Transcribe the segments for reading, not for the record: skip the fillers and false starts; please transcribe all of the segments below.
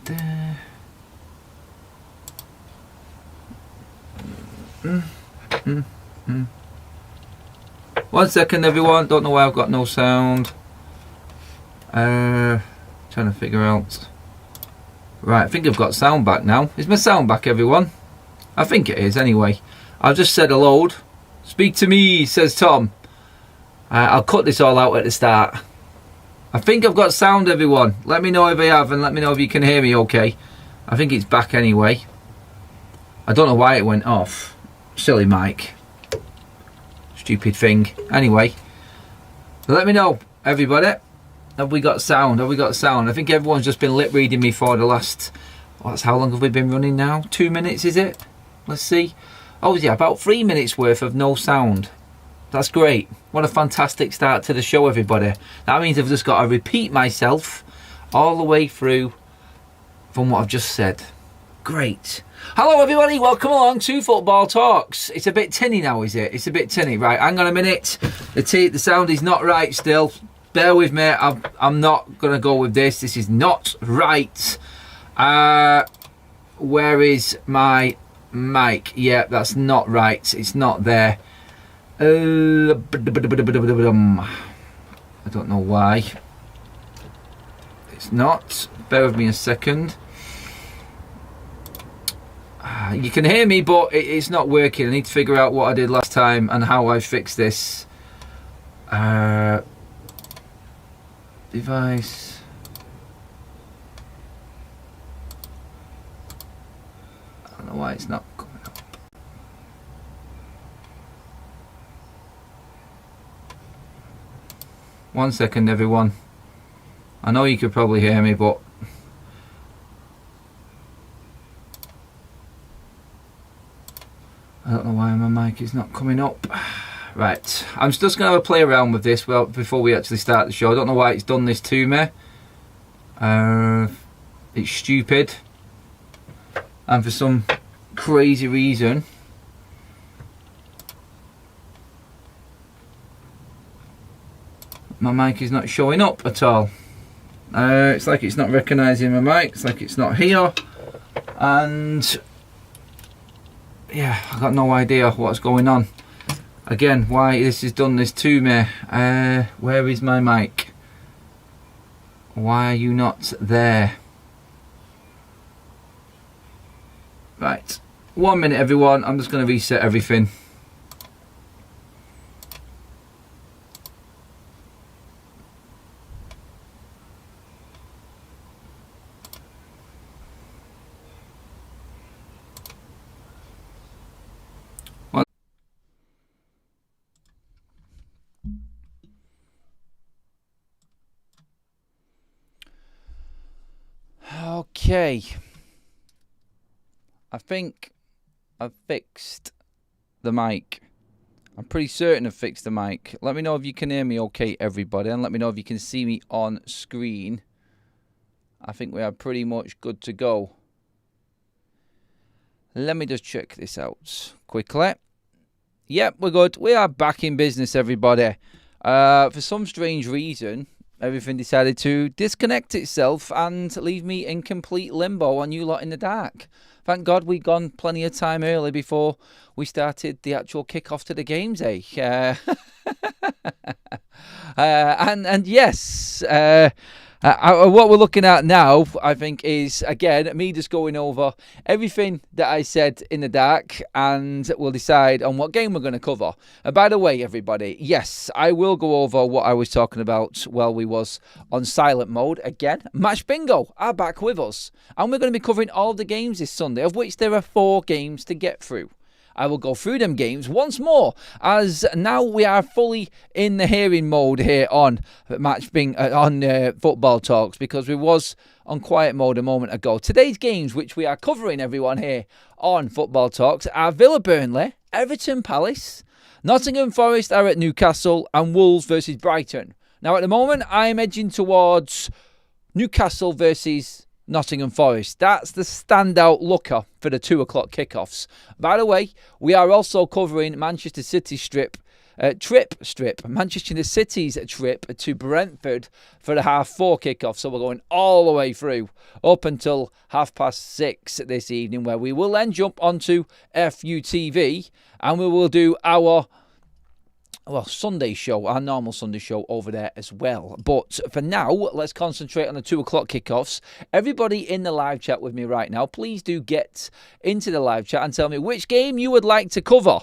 1 second, everyone. Don't know why I've got no sound. Trying to figure out. Right, I think I've got sound back now. Is my sound back, everyone? I think it is, anyway. I've just said hello. Speak to me, says Tom. I'll cut this all out at the start. I think I've got sound, everyone. Let me know if I have, and let me know if you can hear me okay. I think it's back anyway. I don't know why it went off. Silly mic. Stupid thing. Anyway, let me know, everybody. Have we got sound? Have we got sound? I think everyone's just been lip reading me for the last... how long have we been running now? 2 minutes, is it? Let's see. Oh, yeah, about 3 minutes worth of no sound. That's great. What a fantastic start to the show, everybody. That means I've just got to repeat myself all the way through from what I've just said. Great. Hello, everybody. Welcome along to Football Talks. It's a bit tinny now, is it? It's a bit tinny. Right, hang on a minute. The sound is not right still. Bear with me. I'm not going to go with this. This is not right. Where is my mic? Yeah, that's not right. It's not there. I don't know why. It's not. Bear with me a second. You can hear me, but it's not working. I need to figure out what I did last time and how I fixed this. Device. I don't know why it's not coming up. One second, everyone. I know you could probably hear me, but I don't know why my mic is not coming up. Right, I'm just going to have a play around with this before we actually start the show. I don't know why it's done this to me. It's stupid. And for some crazy reason, my mic is not showing up at all. It's like it's not recognising my mic. It's like it's not here. And yeah, I've got no idea what's going on. Again, why this has done this to me. Where is my mic? Why are you not there? Right, 1 minute, everyone. I'm just going to reset everything. Okay, I think I've fixed the mic. I'm pretty certain I've fixed the mic. Let me know if you can hear me okay, everybody, and let me know if you can see me on screen. I think we are pretty much good to go. Let me just check this out quickly. Yep, we're good. We are back in business, everybody. For some strange reason, everything decided to disconnect itself and leave me in complete limbo and you lot in the dark. Thank God we'd gone plenty of time early before we started the actual kick-off to the games, eh? And yes, what we're looking at now, I think, is, again, me just going over everything that I said in the dark, and we'll decide on what game we're going to cover. By the way, everybody, yes, I will go over what I was talking about while we was on silent mode. Again, Match Bingo are back with us, and we're going to be covering all the games this Sunday, of which there are 4 games to get through. I will go through them games once more, as now we are fully in the hearing mode here on Football Talks, because we was on quiet mode a moment ago. Today's games, which we are covering, everyone, here on Football Talks, are Villa Burnley, Everton Palace, Nottingham Forest are at Newcastle, and Wolves versus Brighton. Now, at the moment, I'm edging towards Newcastle versus Nottingham Forest. That's the standout looker for the 2 o'clock kickoffs. By the way, we are also covering Manchester City strip Manchester City's trip to Brentford for the 4:30 kickoff. So we're going all the way through up until 6:30 this evening, where we will then jump onto FUTV and we will do our Sunday show, our normal Sunday show over there as well. But for now, let's concentrate on the 2 o'clock kickoffs. Everybody in the live chat with me right now, please do get into the live chat and tell me which game you would like to cover.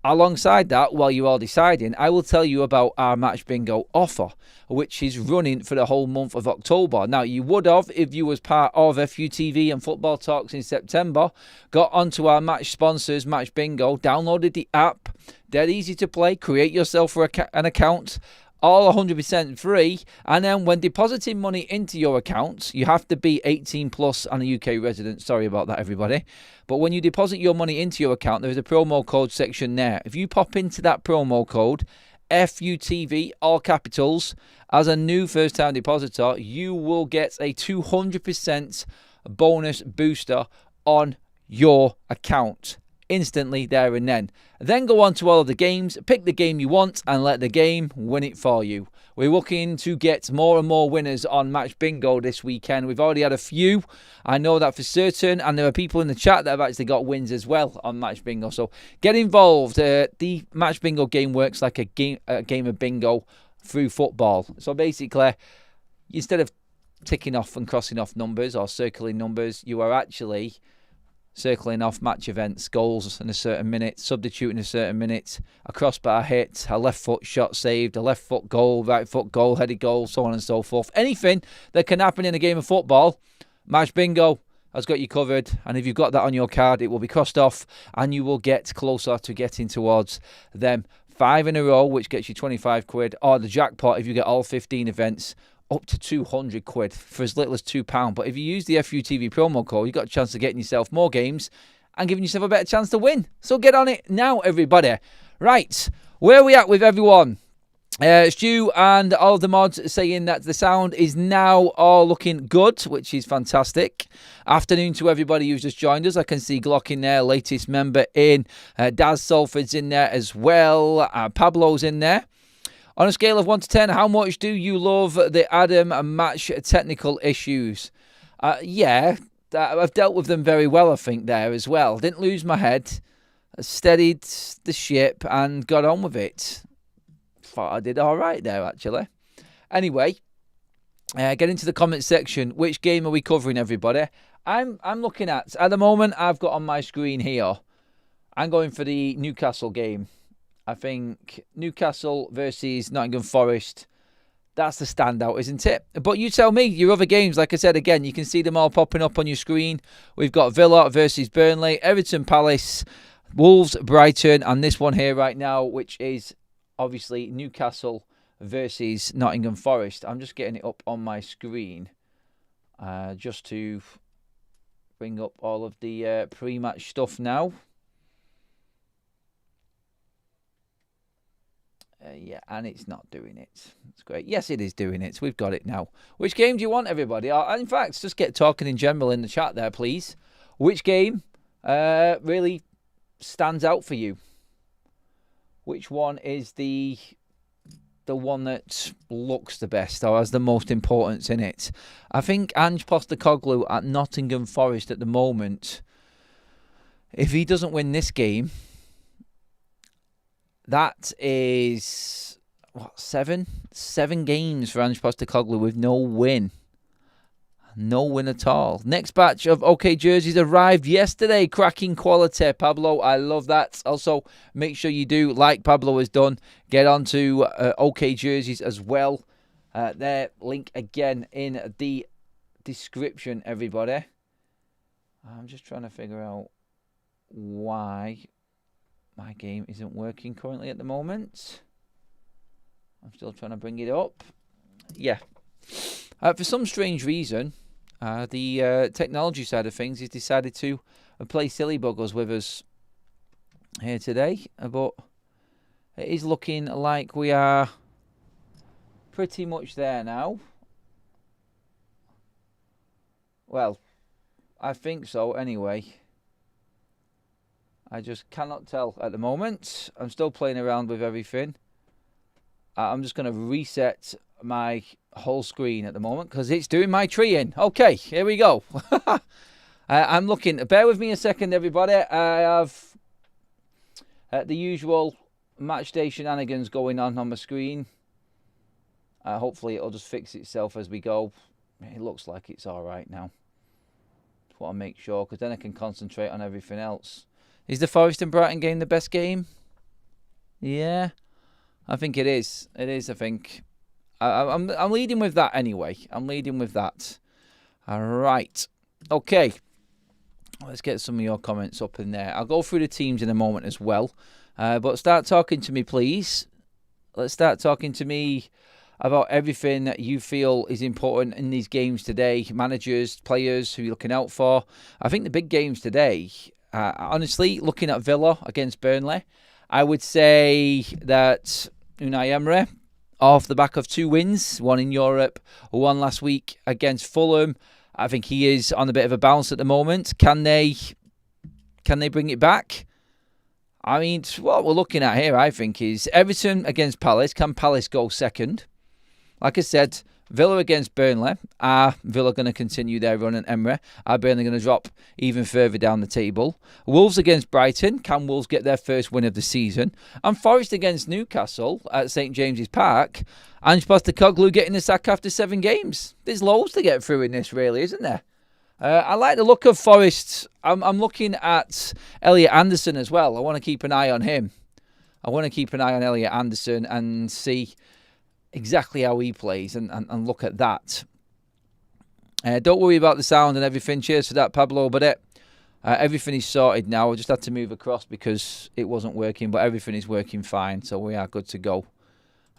Alongside that, while you're all deciding, I will tell you about our Match Bingo offer, which is running for the whole month of October. Now, you would have, if you was part of FUTV and Football Talks in September, got onto our match sponsors, Match Bingo, downloaded the app, dead easy to play, create yourself an account, all 100% free, and then when depositing money into your account, you have to be 18 plus and a UK resident. Sorry about that, everybody. But when you deposit your money into your account, there is a promo code section there. If you pop into that promo code, FUTV, all capitals, as a new first-time depositor, you will get a 200% bonus booster on your account. Instantly there and then. Then go on to all of the games, pick the game you want and let the game win it for you. We're looking to get more and more winners on Match Bingo this weekend. We've already had a few. I know that for certain, and there are people in the chat that have actually got wins as well on Match Bingo. So get involved. The Match Bingo game works like a game of bingo through football. So basically, instead of ticking off and crossing off numbers or circling numbers, you are actually circling off match events, goals in a certain minute, substituting a certain minute, a crossbar hit, a left foot shot saved, a left foot goal, right foot goal, headed goal, so on and so forth. Anything that can happen in a game of football, Match Bingo has got you covered. And if you've got that on your card, it will be crossed off and you will get closer to getting towards them 5 in a row, which gets you 25 quid, or the jackpot if you get all 15 events, up to 200 quid for as little as £2. But if you use the FUTV promo code, you've got a chance of getting yourself more games and giving yourself a better chance to win. So get on it now, everybody. Right, where are we at with everyone? Stu and all of the mods saying that the sound is now all looking good, which is fantastic. Afternoon to everybody who's just joined us. I can see Glock in there, latest member in. Daz Salford's in there as well. Pablo's in there. On a scale of 1 to 10, how much do you love the Adam match technical issues? Yeah, I've dealt with them very well, I think, there as well. Didn't lose my head, steadied the ship and got on with it. Thought I did all right there, actually. Anyway, get into the comment section. Which game are we covering, everybody? I'm looking at the moment, I've got on my screen here, I'm going for the Newcastle game. I think Newcastle versus Nottingham Forest, that's the standout, isn't it? But you tell me, your other games, like I said again, you can see them all popping up on your screen. We've got Villa versus Burnley, Everton Palace, Wolves, Brighton, and this one here right now, which is obviously Newcastle versus Nottingham Forest. I'm just getting it up on my screen just to bring up all of the pre-match stuff now. Yeah, and it's not doing it. It's great. Yes, it is doing it. We've got it now. Which game do you want, everybody? In fact, just get talking in general in the chat there, please. Which game really stands out for you? Which one is the one that looks the best or has the most importance in it? I think Ange Postecoglou at Nottingham Forest at the moment, if he doesn't win this game, that is, seven games for Ange Postecoglou with no win. No win at all. Next batch of OK jerseys arrived yesterday. Cracking quality, Pablo. I love that. Also, make sure you do, like Pablo has done, get onto OK jerseys as well. Their link again in the description, everybody. I'm just trying to figure out why my game isn't working currently at the moment. I'm still trying to bring it up. Yeah. For some strange reason, the technology side of things has decided to play silly buggers with us here today. But it is looking like we are pretty much there now. Well, I think so anyway. I just cannot tell at the moment. I'm still playing around with everything. I'm just going to reset my whole screen at the moment because it's doing my tree in. Okay, here we go. I'm looking. Bear with me a second, everybody. I have the usual match day shenanigans going on my screen. Hopefully it'll just fix itself as we go. It looks like it's all right now. Just want to make sure because then I can concentrate on everything else. Is the Forest and Brighton game the best game? Yeah. I think it is. It is, I think. I'm leading with that anyway. I'm leading with that. All right. Okay. Let's get some of your comments up in there. I'll go through the teams in a moment as well. But start talking to me, please. Let's start talking to me about everything that you feel is important in these games today. Managers, players, who you're looking out for. I think the big games today, honestly, looking at Villa against Burnley, I would say that Unai Emery, off the back of 2 wins, one in Europe, one last week against Fulham, I think he is on a bit of a bounce at the moment. Can they bring it back? I mean, what we're looking at here, I think, is Everton against Palace. Can Palace go second? Like I said, Villa against Burnley. Are Villa going to continue their run at Emery? Are Burnley going to drop even further down the table? Wolves against Brighton. Can Wolves get their first win of the season? And Forest against Newcastle at St James's Park. Ange Postecoglou getting the sack after 7 games. There's loads to get through in this, really, isn't there? I like the look of Forest. I'm looking at Elliot Anderson as well. I want to keep an eye on him. I want to keep an eye on Elliot Anderson and see exactly how he plays and look at that. Don't worry about the sound and everything. Cheers for that, Pablo. But everything is sorted now. I just had to move across because it wasn't working, but everything is working fine, so we are good to go.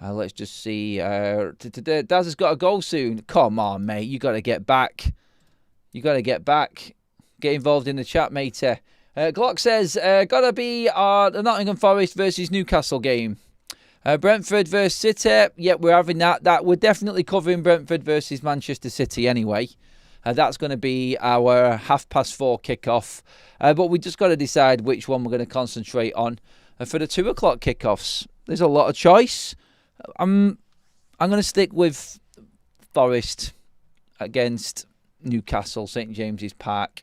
Let's just see. Daz has got to go soon. Come on, mate. You got to get back. You got to get back. Get involved in the chat, matey. Glock says, gotta be the Nottingham Forest versus Newcastle game. Brentford versus City. Yep, we're having that. We're definitely covering Brentford versus Manchester City anyway. That's going to be our 4:30 kickoff. But we just got to decide which one we're going to concentrate on. For the 2 o'clock kickoffs, there's a lot of choice. I'm going to stick with Forest against Newcastle, St James's Park.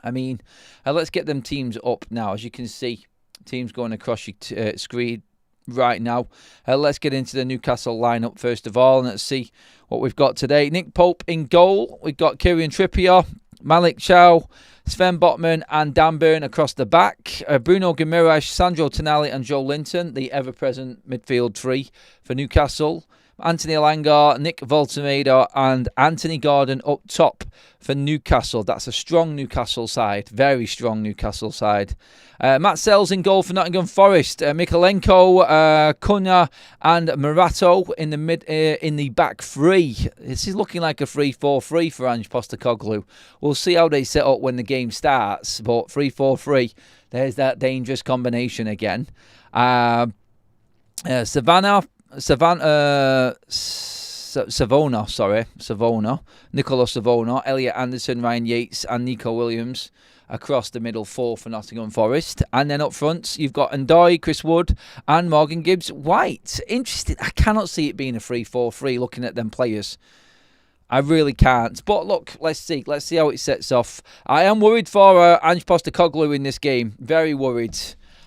I mean, let's get them teams up now. As you can see, teams going across your screen right now. Let's get into the Newcastle lineup first of all, and let's see what we've got today. Nick Pope in goal. We've got Kieran Trippier, Malik Chow, Sven Botman and Dan Burn across the back. Bruno Guimaraes, Sandro Tonali and Joe Linton, the ever-present midfield 3 for Newcastle. Anthony Elanga, Nick Voltemeda and Anthony Gordon up top for Newcastle. That's a strong Newcastle side. Very strong Newcastle side. Matt Sells in goal for Nottingham Forest. Mikolenko, Cunha and Murato in the back 3. This is looking like a 3-4-3 for Ange Postecoglou. We'll see how they set up when the game starts. But 3-4-3, there's that dangerous combination again. Savona, Nicola Savona, Elliot Anderson, Ryan Yates and Nico Williams across the middle 4 for Nottingham Forest. And then up front, you've got Ndoye, Chris Wood and Morgan Gibbs-White. Interesting. I cannot see it being a 3-4-3 looking at them players. I really can't. But look, let's see. Let's see how it sets off. I am worried for Ange Postecoglou in this game. Very worried.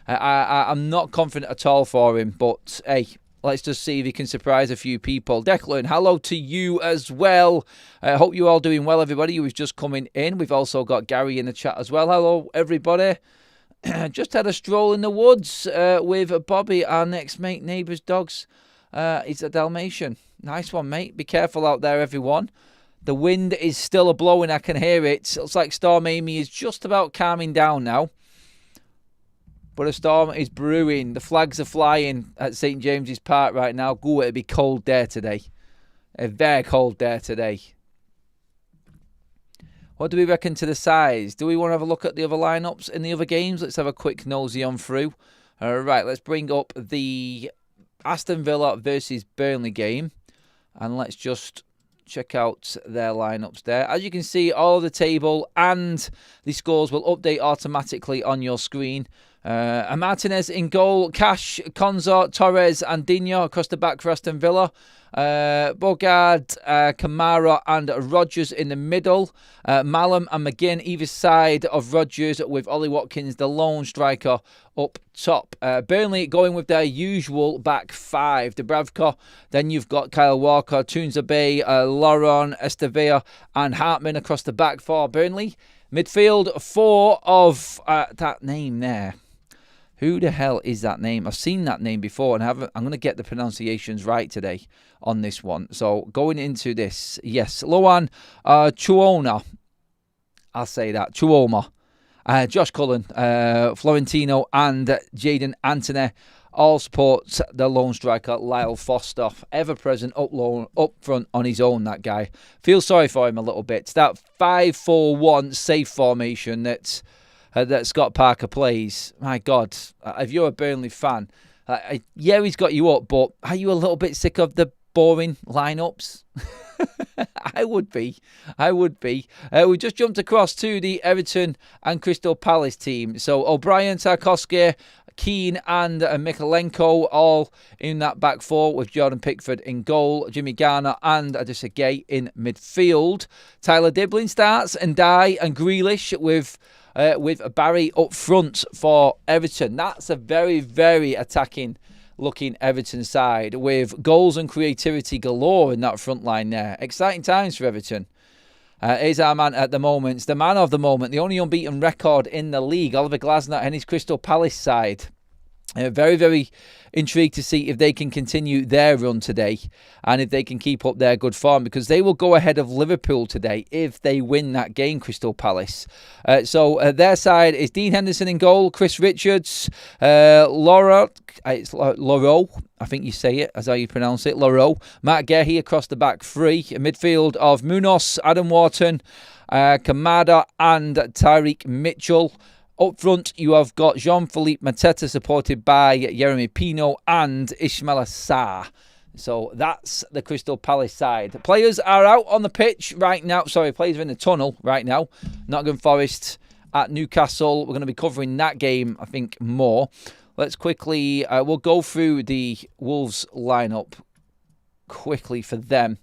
I'm not confident at all for him. But, hey, let's just see if he can surprise a few people. Declan, hello to you as well. I hope you're all doing well, everybody who is just coming in. We've also got Gary in the chat as well. Hello, everybody. Just had a stroll in the woods with Bobby, our next mate, neighbour's dogs. He's a Dalmatian. Nice one, mate. Be careful out there, everyone. The wind is still a-blowing. I can hear it. Looks like Storm Amy is just about calming down now. But a storm is brewing. The flags are flying at St James's Park right now. Ooh, it'll be cold there today. A very cold there today. What do we reckon to the size? Do we want to have a look at the other lineups in the other games? Let's have a quick nosy on through. All right, let's bring up the Aston Villa versus Burnley game. And let's just check out their lineups there. As you can see, all of the table and the scores will update automatically on your screen. Martinez in goal, Cash, Konza, Torres and Dino across the back for Aston Villa. Bogard, Kamara and Rodgers in the middle. Mallam and McGinn either side of Rodgers, with Ollie Watkins, the lone striker, up top. Burnley going with their usual back five. Dubravka, then you've got Kyle Walker, Toonzabe, Lauren, Estevea and Hartman across the back for Burnley. Midfield, four of that name there. Who the hell is that name? I've seen that name before, and I'm going to get the pronunciations right today on this one. So going into this, yes, Loan Chuona. I'll say that. Chuoma. Josh Cullen, Florentino and Jadon Anthony all support the lone striker Lyle Foster, ever present up front on his own. That guy, feel sorry for him a little bit. It's that 5-4-1 safe formation that Scott Parker plays. My God, if you're a Burnley fan, yeah, he's got you up, but are you a little bit sick of the boring lineups? I would be. We just jumped across to the Everton and Crystal Palace team. So O'Brien, Tarkowski, Keane and Mikalenko all in that back four, with Jordan Pickford in goal, Jimmy Garner and Adissa Gay in midfield. Tyler Diblin starts, and Dye and Grealish with Barry up front for Everton. That's a very, very attacking looking Everton side, with goals and creativity galore in that front line there. Exciting times for Everton. Is our man at the moment. It's the man of the moment, the only unbeaten record in the league, Oliver Glasner and his Crystal Palace side. Very, very intrigued to see if they can continue their run today and if they can keep up their good form, because they will go ahead of Liverpool today if they win that game, Crystal Palace. So their side is Dean Henderson in goal, Chris Richards, Lauro, I think you say it, as how you pronounce it, Lauro, Matt Gehi across the back three, a midfield of Munoz, Adam Wharton, Kamada and Tyreek Mitchell. Up front, you have got Jean-Philippe Mateta supported by Jeremy Pino and Ismaila Sarr. So that's the Crystal Palace side. The players are out on the pitch right now. Sorry, players are in the tunnel right now. Nottingham Forest at Newcastle. We're going to be covering that game, I think, more. Let's quickly, we'll go through the Wolves lineup quickly for them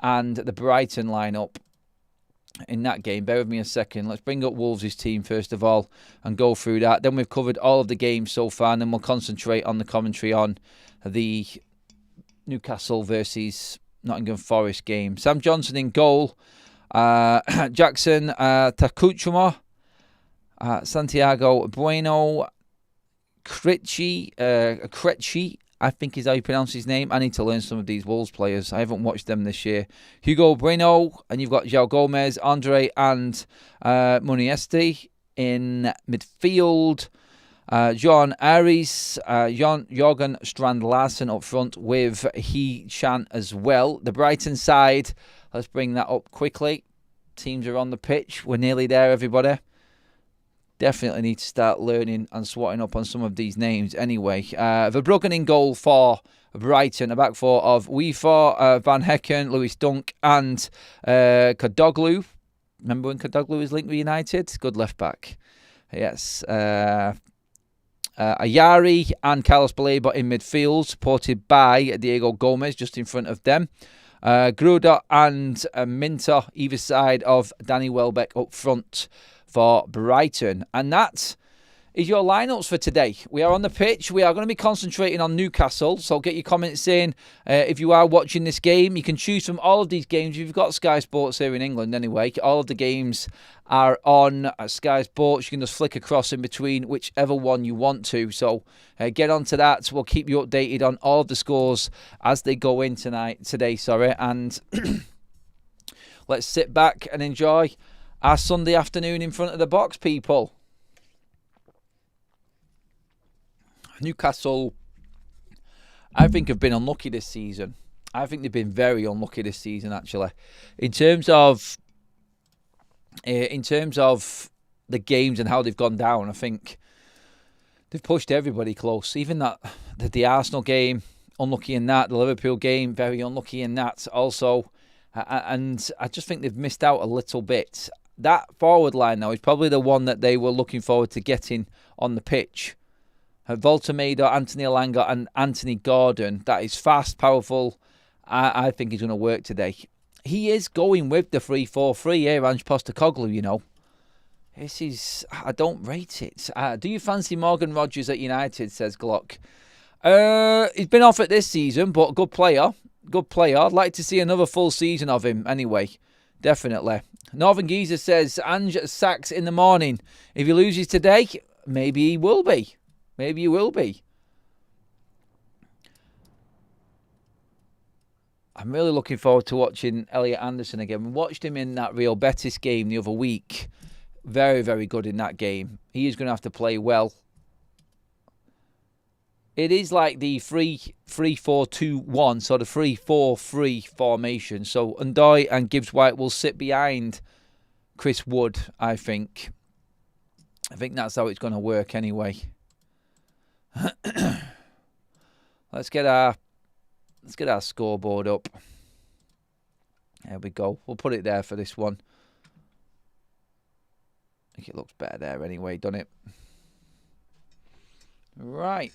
and the Brighton lineup in that game. Bear with me a second. Let's bring up Wolves' team first of all and go through that. Then we've covered all of the games so far, and then we'll concentrate on the commentary on the Newcastle versus Nottingham Forest game. Sam Johnson in goal, Jackson Takuchuma, Santiago Bueno, Krejci, I think is how you pronounce his name. I need to learn some of these Wolves players. I haven't watched them this year. Hugo Bueno, and you've got João Gomez, Andre and Muniesti in midfield. John Aries, Jorgen Strand Larsen up front with He Chan as well. The Brighton side, let's bring that up quickly. Teams are on the pitch. We're nearly there, everybody. Definitely need to start learning and swatting up on some of these names anyway. Verbruggen in goal for Brighton. A back four of Weefor, Van Hecken, Lewis Dunk and Kadoglu. Remember when Kadoglu was linked with United? Good left back. Yes. Ayari and Carlos Baleba in midfield, supported by Diego Gomez just in front of them. Gruder and Minter either side of Danny Welbeck up front for Brighton. And that is your lineups for today. We are on the pitch. We are going to be concentrating on Newcastle. So get your comments in if you are watching this game. You can choose from all of these games. You've got Sky Sports here in England anyway. All of the games are on Sky Sports. You can just flick across in between whichever one you want to. So get on to that. We'll keep you updated on all of the scores as they go in today. And let's sit back and enjoy our Sunday afternoon in front of the box, people. Newcastle, I think, have been unlucky this season. I think they've been very unlucky this season, actually. In terms of the games and how they've gone down, I think they've pushed everybody close. Even the Arsenal game, unlucky in that. The Liverpool game, very unlucky in that. Also, And I just think they've missed out a little bit. That forward line now is probably the one that they were looking forward to getting on the pitch. Voltamedo, Anthony Elanga and Anthony Gordon. That is fast, powerful. I think he's going to work today. He is going with the 3-4-3 here, Ange Postecoglou, you know. This is... I don't rate it. Do you fancy Morgan Rogers at United, says Glock. He's been off it this season, but good player. Good player. I'd like to see another full season of him anyway. Definitely. Northern Geezer says, Ange sacks in the morning. If he loses today, maybe he will be. Maybe he will be. I'm really looking forward to watching Elliot Anderson again. We watched him in that Real Betis game the other week. Very, very good in that game. He is going to have to play well. It is like the 3-4-2-1, sort of 3-4-3 formation. So Ndoye and Gibbs-White will sit behind Chris Wood, I think. I think that's how it's going to work anyway. Let's get our scoreboard up. There we go. We'll put it there for this one. I think it looks better there anyway, doesn't it? Right.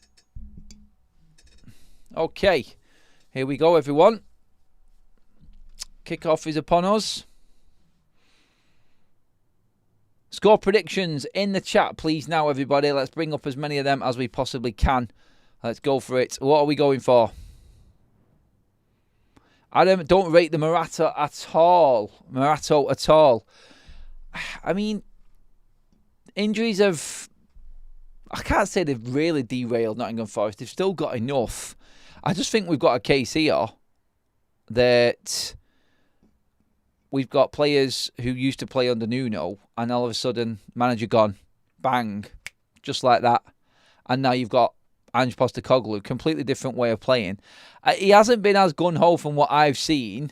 Okay. Here we go, everyone. Kickoff is upon us. Score predictions in the chat, please, now, everybody. Let's bring up as many of them as we possibly can. Let's go for it. What are we going for? Adam, don't rate the Marato at all. I mean, injuries have... I can't say they've really derailed Nottingham Forest. They've still got enough. I just think we've got a case here that we've got players who used to play under Nuno, and all of a sudden, manager gone. Bang. Just like that. And now you've got Ange Postecoglou, completely different way of playing. He hasn't been as gun-ho from what I've seen,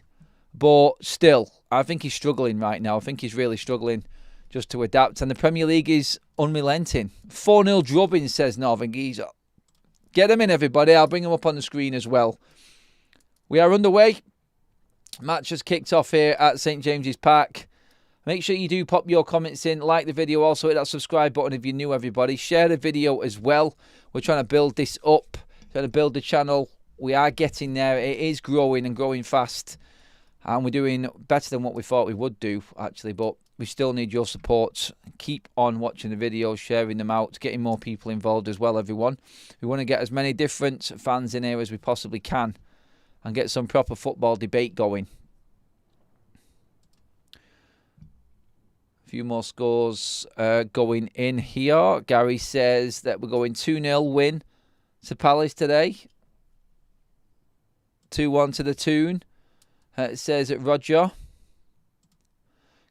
but still, I think he's struggling right now. I think he's really struggling just to adapt. And the Premier League is unrelenting. 4-0 drubbing, says Northern Geezer. Get them in, everybody. I'll bring them up on the screen as well. We are underway. Match has kicked off here at St James's Park. Make sure you do pop your comments in. Like the video. Also hit that subscribe button if you're new, everybody. Share the video as well. We're trying to build this up. Trying to build the channel. We are getting there. It is growing and growing fast. And we're doing better than what we thought we would do, actually. But we still need your support. Keep on watching the videos, sharing them out, getting more people involved as well, everyone. We want to get as many different fans in here as we possibly can and get some proper football debate going. A few more scores going in here. Gary says that we're going 2-0 win to Palace today. 2-1 to the Toon. It says at Roger.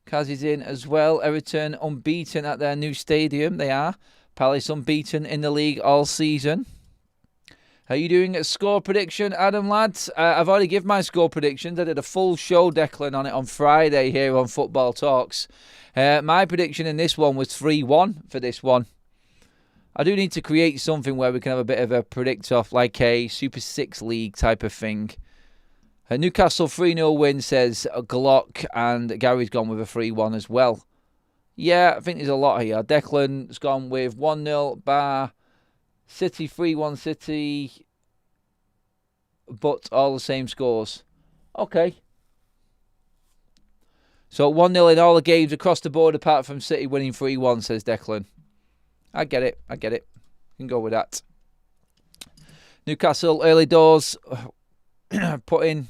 Kaz is in as well. Everton unbeaten at their new stadium. They are. Palace unbeaten in the league all season. Are you doing a score prediction, Adam, lads? I've already given my score predictions. I did a full show, Declan, on it on Friday here on Football Talks. My prediction in this one was 3-1 for this one. I do need to create something where we can have a bit of a predict-off, like a Super 6 League type of thing. Newcastle 3-0 win, says Glock, and Gary's gone with a 3-1 as well. Yeah, I think there's a lot here. Declan's gone with 1-0, Bar, City 3-1 City, but all the same scores. Okay. So 1-0 in all the games across the board apart from City winning 3-1, says Declan. I get it. You can go with that. Newcastle early doors putting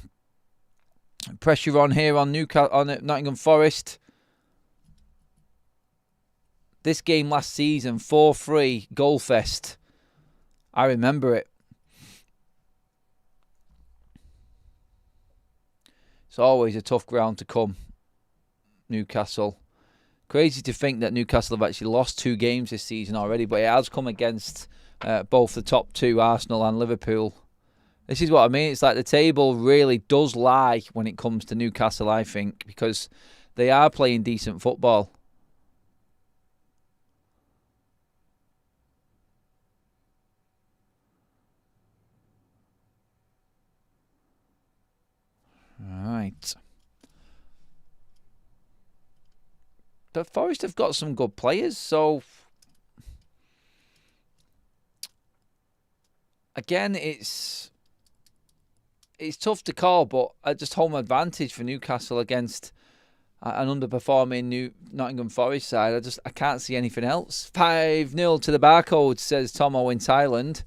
pressure on here on Nottingham Forest. This game last season, 4-3 goal fest. I remember it. It's always a tough ground to come, Newcastle. Crazy to think that Newcastle have actually lost 2 games this season already, but it has come against both the top 2, Arsenal and Liverpool. This is what I mean. It's like the table really does lie when it comes to Newcastle, I think, because they are playing decent football. Right. But Forest have got some good players, so again, it's tough to call, but just home advantage for Newcastle against an underperforming Nottingham Forest side. I can't see anything else. 5-0 to the Barcode, says Tomo in Thailand.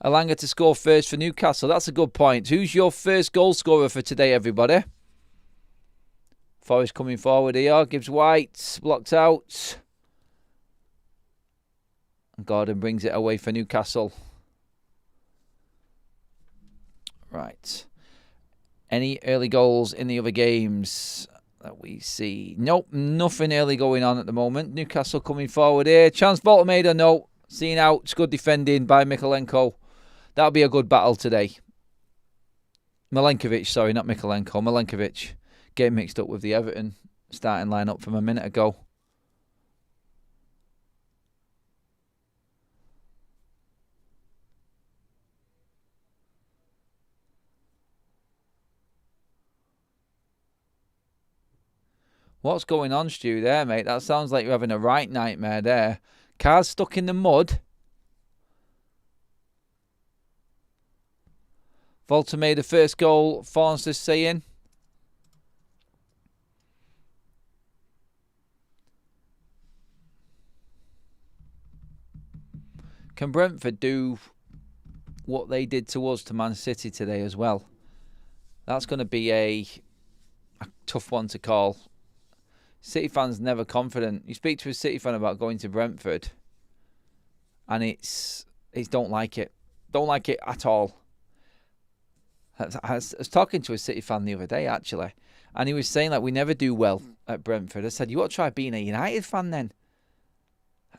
Alanga to score first for Newcastle. That's a good point. Who's your first goal scorer for today, everybody? Forest coming forward here. Gibbs White blocked out. And Gordon brings it away for Newcastle. Right. Any early goals in the other games that we see? Nope, nothing early going on at the moment. Newcastle coming forward here. Chance Voltameda, no. Seen out. It's good defending by Mikolenko. That'll be a good battle today. Milenkovic, sorry, not Mikolenko. Milenkovic. Getting mixed up with the Everton starting lineup from a minute ago. What's going on, Stu, there, mate? That sounds like you're having a right nightmare there. Car's stuck in the mud. Volta made the first goal, Forster's saying. Can Brentford do what they did to us to Man City today as well? That's going to be a tough one to call. City fans never confident. You speak to a City fan about going to Brentford, and it's don't like it. Don't like it at all. I was talking to a City fan the other day, actually, and he was saying, like, we never do well at Brentford. I said, you ought to try being a United fan then.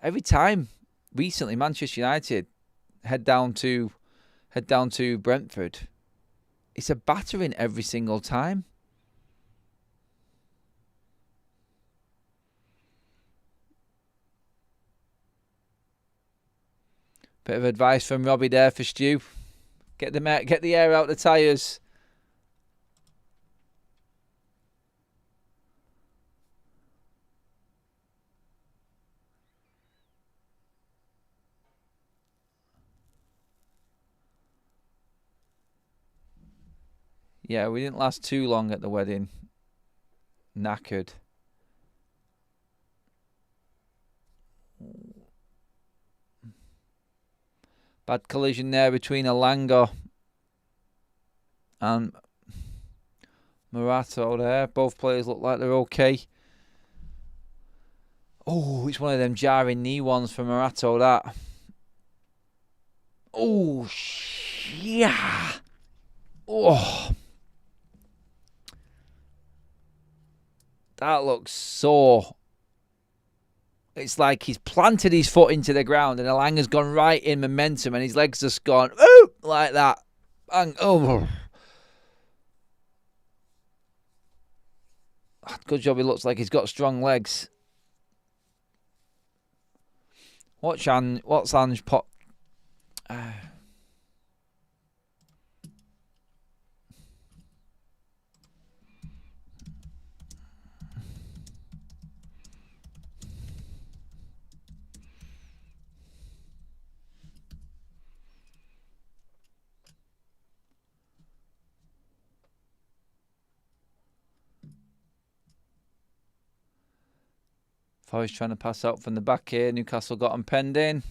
Every time, recently, Manchester United head down to Brentford, it's a battering every single time. Bit of advice from Robbie there for Stu. Get the air out the tyres. Yeah, we didn't last too long at the wedding. Knackered. Bad collision there between Alanga and Murato there. Both players look like they're okay. Oh, it's one of them jarring knee ones for Murato, that. Oh, yeah. Oh. That looks so... It's like he's planted his foot into the ground and Alanga's gone right in momentum and his legs just gone, ooh, like that. And, oh. Good job he looks like he's got strong legs. What's Ange Pot... Forest trying to pass out from the back here. Newcastle got him penned in.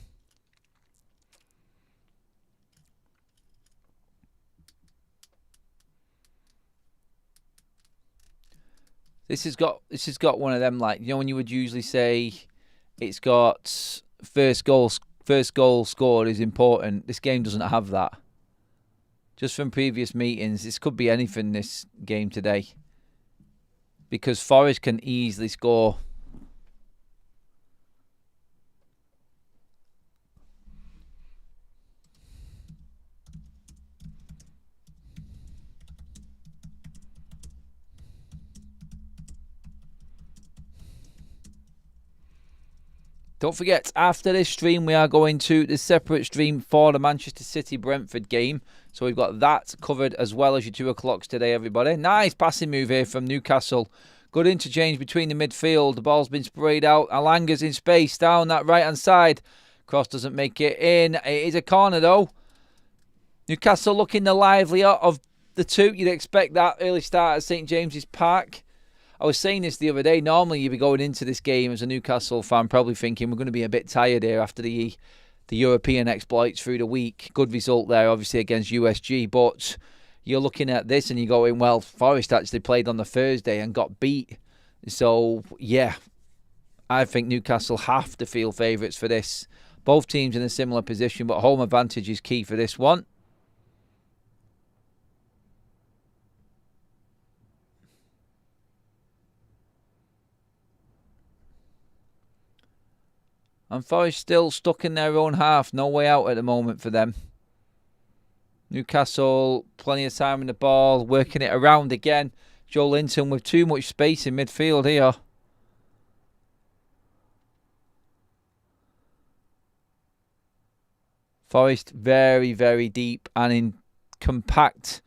This has got one of them, like, you know, when you would usually say it's got first goal scored is important. This game doesn't have that. Just from previous meetings, this could be anything, this game today, because Forest can easily score. Don't forget, after this stream, we are going to the separate stream for the Manchester City-Brentford game. So we've got that covered as well as your 2 o'clocks today, everybody. Nice passing move here from Newcastle. Good interchange between the midfield. The ball's been sprayed out. Alanga's in space down that right-hand side. Cross doesn't make it in. It is a corner, though. Newcastle looking the livelier of the two. You'd expect that early start at St James's Park. I was saying this the other day. Normally, you'd be going into this game as a Newcastle fan probably thinking we're going to be a bit tired here after the European exploits through the week. Good result there, obviously, against USG. But you're looking at this and you're going, well, Forest actually played on the Thursday and got beat. So, yeah, I think Newcastle have to feel favourites for this. Both teams in a similar position, but home advantage is key for this one. And Forest still stuck in their own half. No way out at the moment for them. Newcastle, plenty of time in the ball, working it around again. Joe Linton with too much space in midfield here. Forest very, very deep and in compact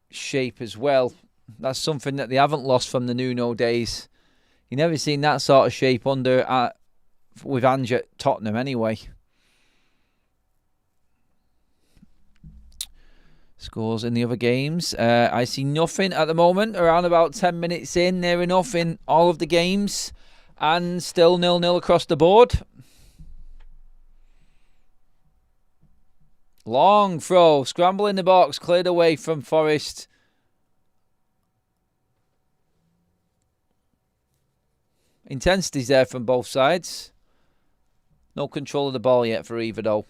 shape as well. That's something that they haven't lost from the Nuno days. You never seen that sort of shape under with Ange at Tottenham anyway. Scores in the other games. I see nothing at the moment. Around about 10 minutes in, near enough in all of the games. And still 0-0 across the board. Long throw. Scramble in the box. Cleared away from Forest. Intensity's there from both sides. No control of the ball yet for either, though.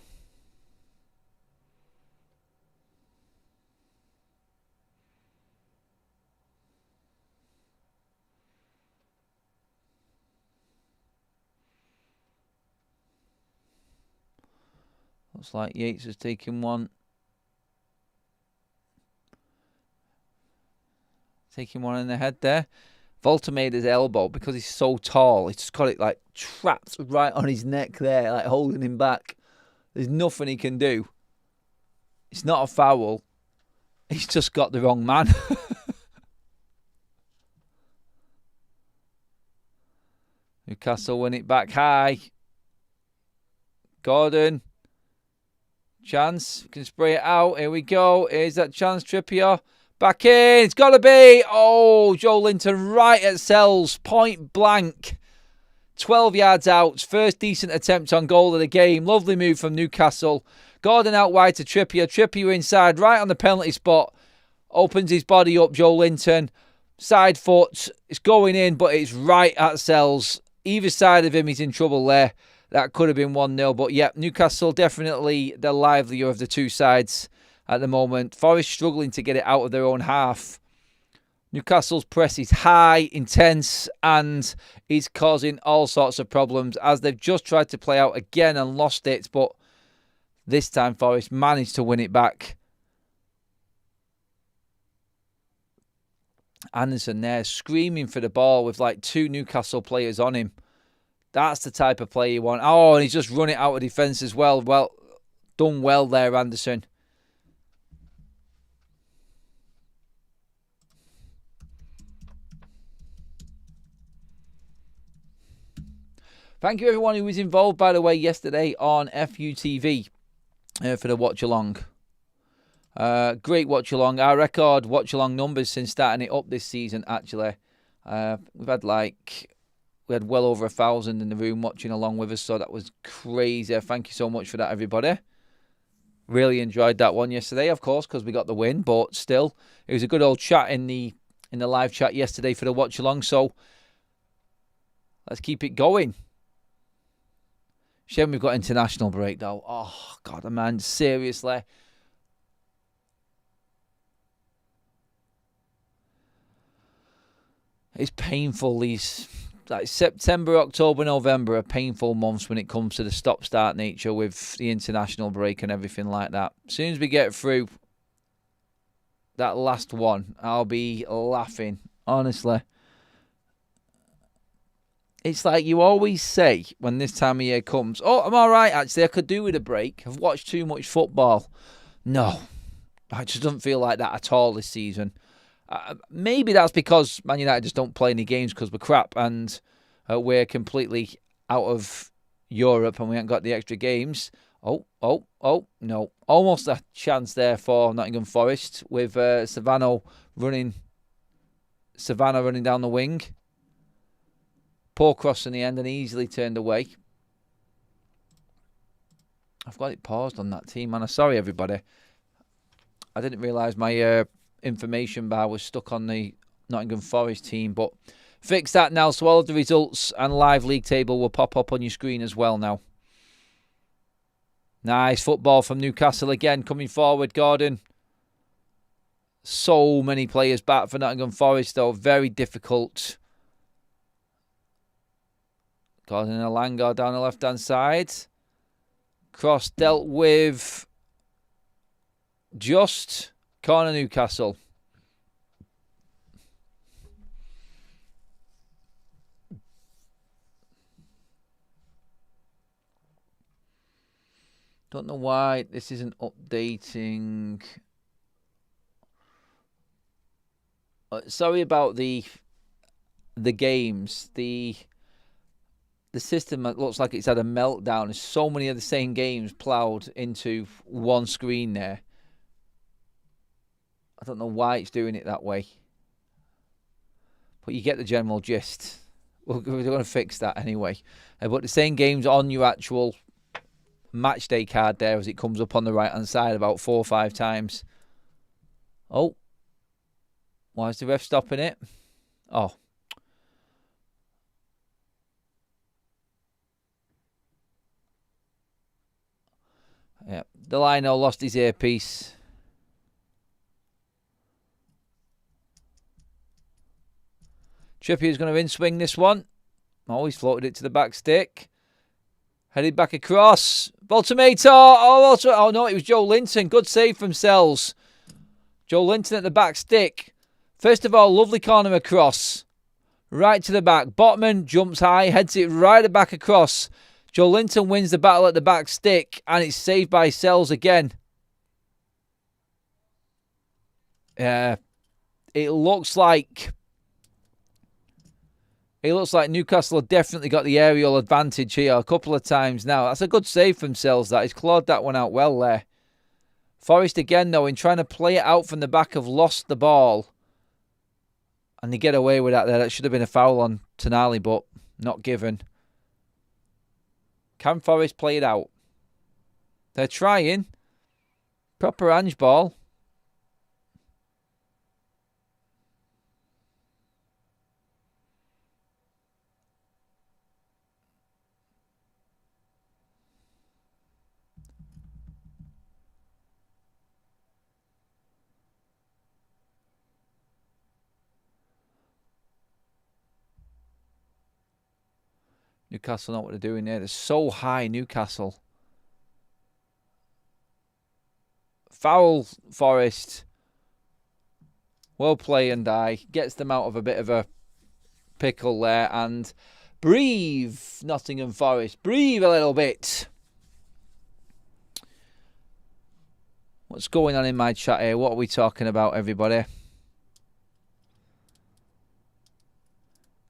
Looks like Yates has taken one. Taking one in the head there. Volta made his elbow because he's so tall. He's just got it like trapped right on his neck there, like holding him back. There's nothing he can do. It's not a foul. He's just got the wrong man. Newcastle win it back high. Gordon. Chance. Can spray it out. Here we go. Here's that chance. Trippier. Back in. It's got to be. Oh, Joe Linton right at Sells. Point blank. 12 yards out. First decent attempt on goal of the game. Lovely move from Newcastle. Gordon out wide to Trippier. Trippier inside. Right on the penalty spot. Opens his body up. Joe Linton. Side foot. It's going in, but it's right at Sells. Either side of him, he's in trouble there. That could have been 1-0. But yeah, Newcastle definitely the livelier of the two sides at the moment. Forest struggling to get it out of their own half. Newcastle's press is high, intense, and is causing all sorts of problems as they've just tried to play out again and lost it. But this time Forest managed to win it back. Anderson there screaming for the ball with like two Newcastle players on him. That's the type of play you want. Oh, and he's just run it out of defence as well. Well, done well there, Anderson. Thank you everyone who was involved, by the way, yesterday on FUTV for the Watchalong. Great Watchalong. Our record Watchalong numbers since starting it up this season, actually. We had well over 1,000 in the room watching along with us, so that was crazy. Thank you so much for that, everybody. Really enjoyed that one yesterday, of course, because we got the win, but still, it was a good old chat in the live chat yesterday for the watch along. So let's keep it going. Shame we've got international break though. Oh God, man, seriously. It's painful. These like September, October, November are painful months when it comes to the stop-start nature with the international break and everything like that. As soon as we get through that last one, I'll be laughing. Honestly. It's like you always say when this time of year comes, oh, I'm all right, actually. I could do with a break. I've watched too much football. No. It just doesn't feel like that at all this season. Maybe that's because Man United just don't play any games because we're crap and we're completely out of Europe and we haven't got the extra games. Oh, no. Almost a chance there for Nottingham Forest with Savannah running down the wing. Poor cross in the end and easily turned away. I've got it paused on that team, man. I'm sorry, everybody. I didn't realise my information bar was stuck on the Nottingham Forest team, but fix that now, so all of the results and live league table will pop up on your screen as well now. Nice football from Newcastle again, coming forward, Gordon. So many players back for Nottingham Forest, though. Very difficult. Gordon and Alanga down the left-hand side. Cross dealt with just corner Newcastle. Don't know why this isn't updating. Sorry about the games. The system looks like it's had a meltdown. There's so many of the same games ploughed into one screen there. I don't know why it's doing it that way. But you get the general gist. We're going to fix that anyway. But the same games on your actual match day card there as it comes up on the right hand side about 4 or 5 times. Oh. Why is the ref stopping it? Oh. Yeah. Delino lost his earpiece. Trippier's going to in-swing this one. Oh, he's floated it to the back stick. Headed back across. Baltomator. Oh, no, it was Joe Linton. Good save from Sells. Joe Linton at the back stick. First of all, lovely corner across. Right to the back. Botman jumps high, heads it right back across. Joe Linton wins the battle at the back stick, and it's saved by Sells again. It looks like Newcastle have definitely got the aerial advantage here a couple of times now. That's a good save from Sells, that. He's clawed that one out well there. Forest again, though, in trying to play it out from the back, have lost the ball. And they get away with that there. That should have been a foul on Tonali, but not given. Can Forest play it out? They're trying. Proper Ange ball. Newcastle know what they're doing there. They're so high, Newcastle. Foul, Forest. Well play and die. Gets them out of a bit of a pickle there. And breathe, Nottingham Forest. Breathe a little bit. What's going on in my chat here? What are we talking about, everybody?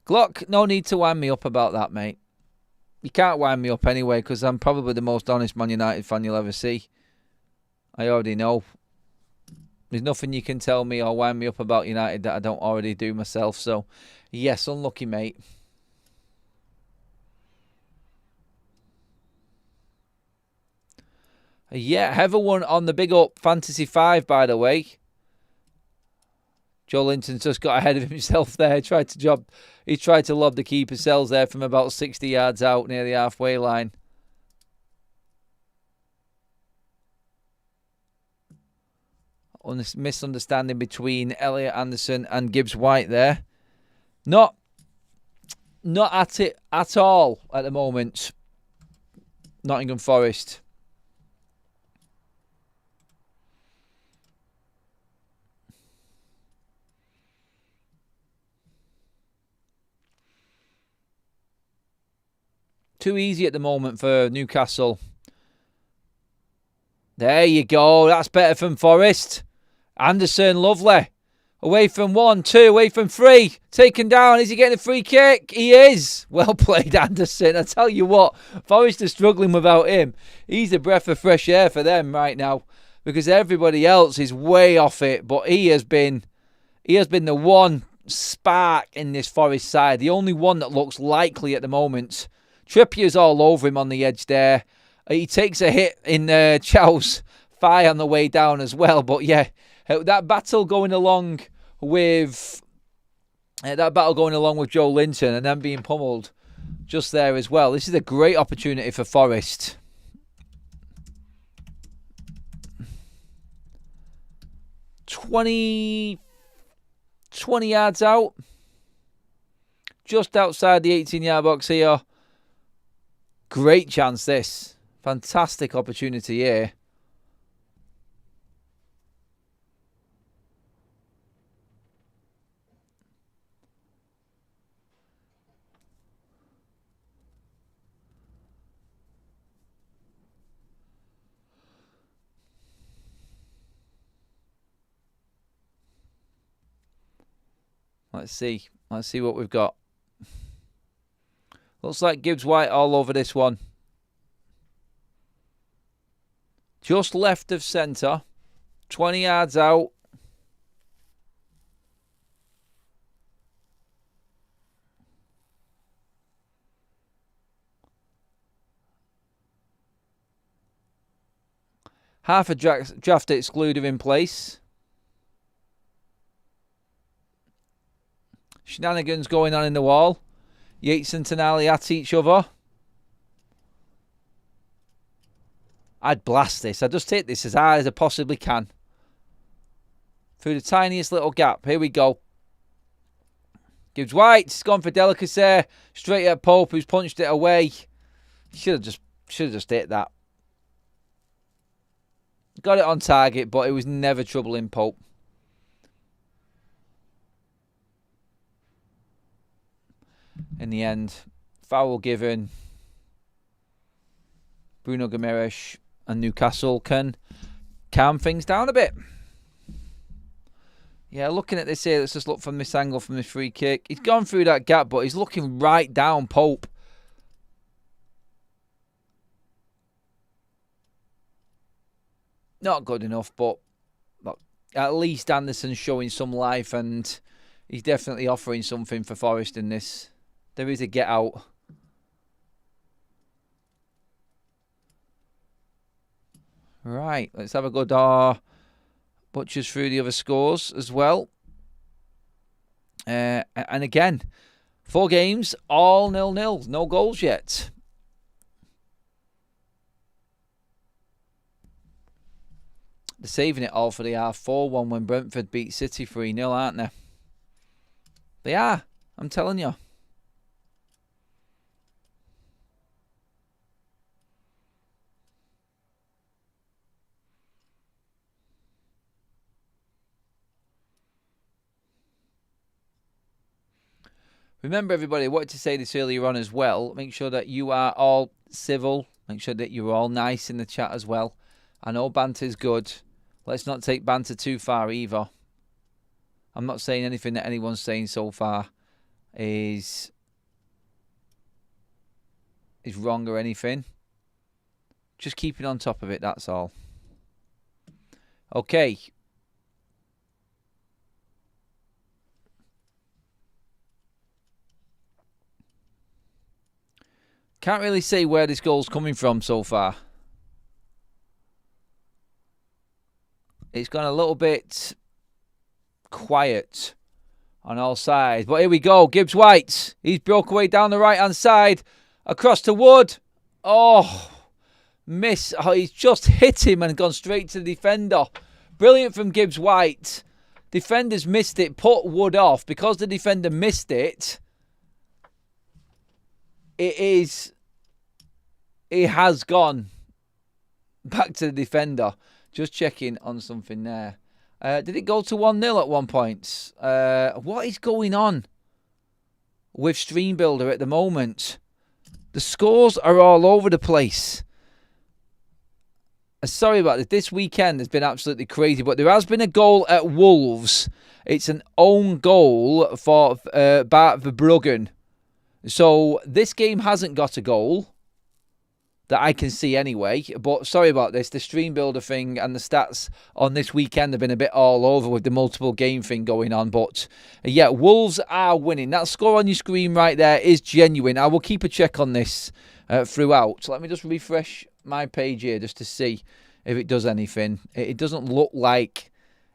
Glock, no need to wind me up about that, mate. You can't wind me up anyway, because I'm probably the most honest Man United fan you'll ever see. I already know. There's nothing you can tell me or wind me up about United that I don't already do myself. So, yes, unlucky, mate. Yeah, Heather won on the Big Up Fantasy 5, by the way. Joe Linton's just got ahead of himself there. He tried to lob the keeper Sells there from about 60 yards out near the halfway line. On this misunderstanding between Elliot Anderson and Gibbs White there. Not at it at all at the moment. Nottingham Forest. Too easy at the moment for Newcastle. There you go. That's better from Forest. Anderson, lovely. Away from 1, 2, away from 3. Taken down. Is he getting a free kick? He is. Well played, Anderson. I tell you what, Forest are struggling without him. He's a breath of fresh air for them right now, because everybody else is way off it. But he has been the one spark in this Forest side. The only one that looks likely at the moment. Trippier's all over him on the edge there. He takes a hit in Chow's thigh on the way down as well. But yeah, that battle going along with Joe Linton and then being pummeled just there as well. This is a great opportunity for Forest. $20 yards out. Just outside the 18-yard box here. Great chance this. Fantastic opportunity here. Let's see what we've got. Looks like Gibbs White all over this one. Just left of centre. 20 yards out. Half a draft excluder in place. Shenanigans going on in the wall. Yates and Tonali at each other. I'd blast this. I'd just take this as hard as I possibly can. Through the tiniest little gap. Here we go. Gibbs White. It's gone for delicacy. Straight at Pope, who's punched it away. Should have just hit that. Got it on target, but it was never troubling Pope. In the end, foul given. Bruno Guimaraes and Newcastle can calm things down a bit. Yeah, looking at this here, let's just look from this angle, from this free kick. He's gone through that gap, but he's looking right down Pope. Not good enough, but look, at least Anderson's showing some life, and he's definitely offering something for Forest in this. There is a get out. Right, let's have a good butchers through the other scores as well. And again, 4 games, all 0-0. No goals yet. They're saving it all for the R4-1 when Brentford beat City 3-0, aren't they? They are, I'm telling you. Remember, everybody, I wanted to say this earlier on as well. Make sure that you are all civil. Make sure that you're all nice in the chat as well. I know banter's good. Let's not take banter too far either. I'm not saying anything that anyone's saying so far is wrong or anything. Just keeping on top of it, that's all. Okay. Can't really say where this goal's coming from so far. It's gone a little bit quiet on all sides. But here we go. Gibbs White. He's broke away down the right-hand side. Across to Wood. Oh, miss. Oh, he's just hit him and gone straight to the defender. Brilliant from Gibbs White. Defender's missed it. Put Wood off. Because the defender missed it, it has gone back to the defender. Just checking on something there. Did it go to 1-0 at one point? What is going on with Stream Builder at the moment? The scores are all over the place. Sorry about this. This weekend has been absolutely crazy, but there has been a goal at Wolves It's an own goal for Bart Verbruggen. So this game hasn't got a goal that I can see anyway. But sorry about this. The stream builder thing and the stats on this weekend have been a bit all over with the multiple game thing going on. But yeah, Wolves are winning. That score on your screen right there is genuine. I will keep a check on this throughout. So let me just refresh my page here just to see if it does anything. It doesn't look like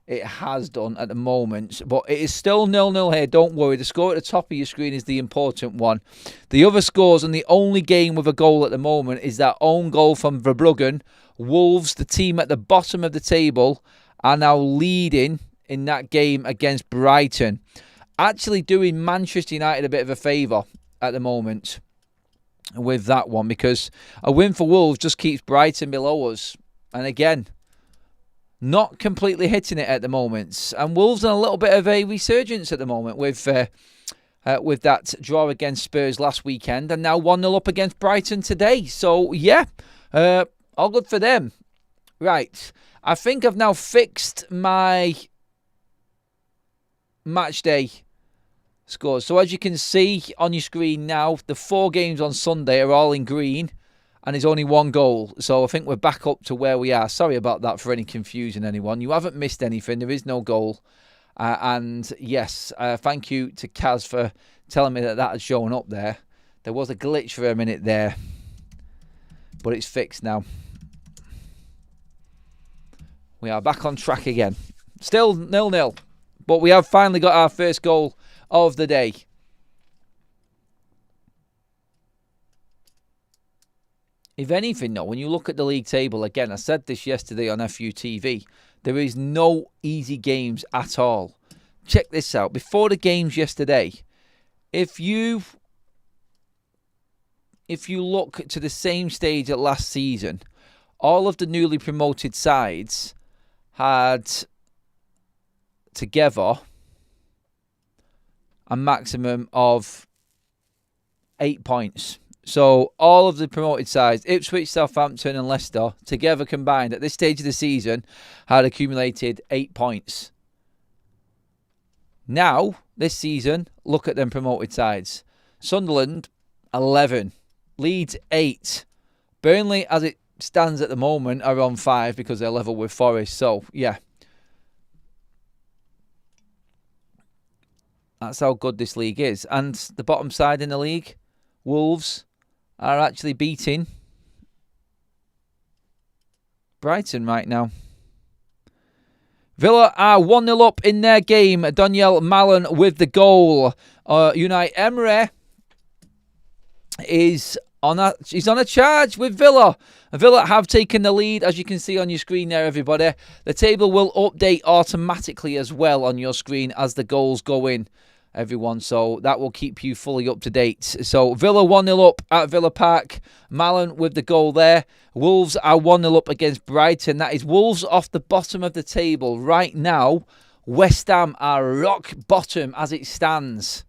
it has done at the moment, but it is still 0-0 here. Don't worry. The score at the top of your screen is the important one. The other scores and the only game with a goal at the moment is that own goal from Verbruggen. Wolves, the team at the bottom of the table, are now leading in that game against Brighton. Actually doing Manchester United a bit of a favour at the moment with that one, because a win for Wolves just keeps Brighton below us. And again, not completely hitting it at the moment. And Wolves on a little bit of a resurgence at the moment with that draw against Spurs last weekend, and now 1-0 up against Brighton today. So, yeah, all good for them. Right, I think I've now fixed my match day scores. So as you can see on your screen now, the 4 games on Sunday are all in green. And there's only 1 goal. So I think we're back up to where we are. Sorry about that for any confusion, anyone. You haven't missed anything. There is no goal. And yes, thank you to Kaz for telling me that had shown up there. There was a glitch for a minute there. But it's fixed now. We are back on track again. Still 0-0. But we have finally got our first goal of the day. If anything, though, when you look at the league table, again, I said this yesterday on FUTV, there is no easy games at all. Check this out. Before the games yesterday, if you look to the same stage at last season, all of the newly promoted sides had together a maximum of 8 points. So all of the promoted sides, Ipswich, Southampton and Leicester, together combined at this stage of the season, had accumulated 8 points. Now, this season, look at them promoted sides. Sunderland, 11. Leeds, 8. Burnley, as it stands at the moment, are on 5 because they're level with Forest. So, yeah. That's how good this league is. And the bottom side in the league, Wolves, are actually beating Brighton right now. Villa are 1-0 up in their game. Daniel Mallon with the goal. Unai Emery is on a charge with Villa. Villa have taken the lead, as you can see on your screen there, everybody. The table will update automatically as well on your screen as the goals go in, everyone. So that will keep you fully up to date. So Villa 1-0 up at Villa Park. Mallon with the goal there. Wolves are 1-0 up against Brighton. That is Wolves off the bottom of the table. Right now, West Ham are rock bottom as it stands.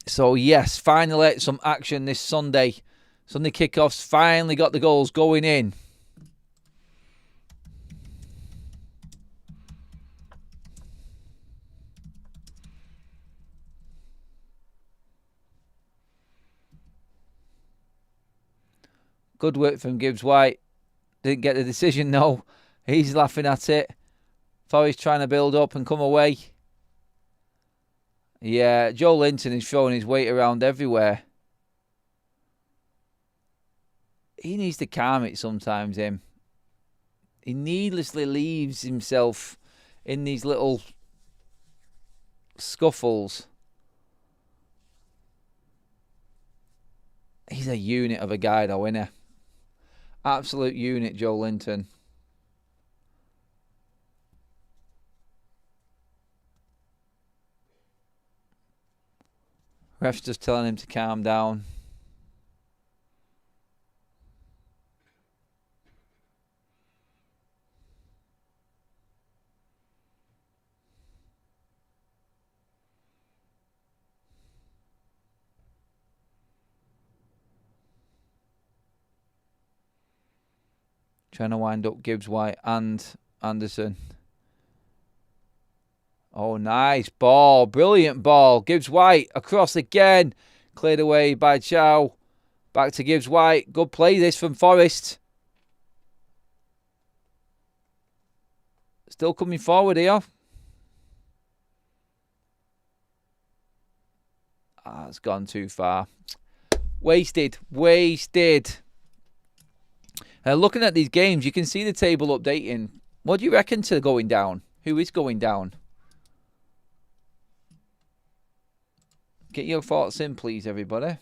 So yes, finally some action this Sunday. Sunday kickoffs finally got the goals going in. Good work from Gibbs White. Didn't get the decision, no. He's laughing at it. Forest trying to build up and come away. Yeah, Joe Linton is throwing his weight around everywhere. He needs to calm it sometimes, him. He needlessly leaves himself in these little scuffles. He's a unit of a guy, though, isn't he? Absolute unit, Joe Linton. Ref's just telling him to calm down. Trying to wind up Gibbs White and Anderson. Oh, nice ball. Brilliant ball. Gibbs-White across again. Cleared away by Chow. Back to Gibbs-White. Good play this from Forrest. Still coming forward here. It's gone too far. Wasted. Looking at these games, you can see the table updating. What do you reckon to going down? Who is going down? Get your thoughts in, please, everybody.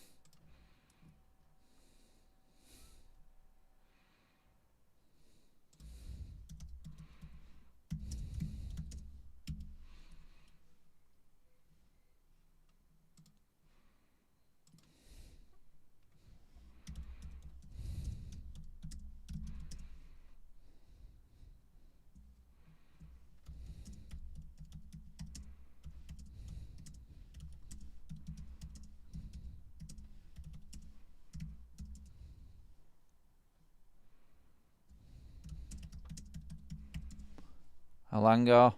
Alanga.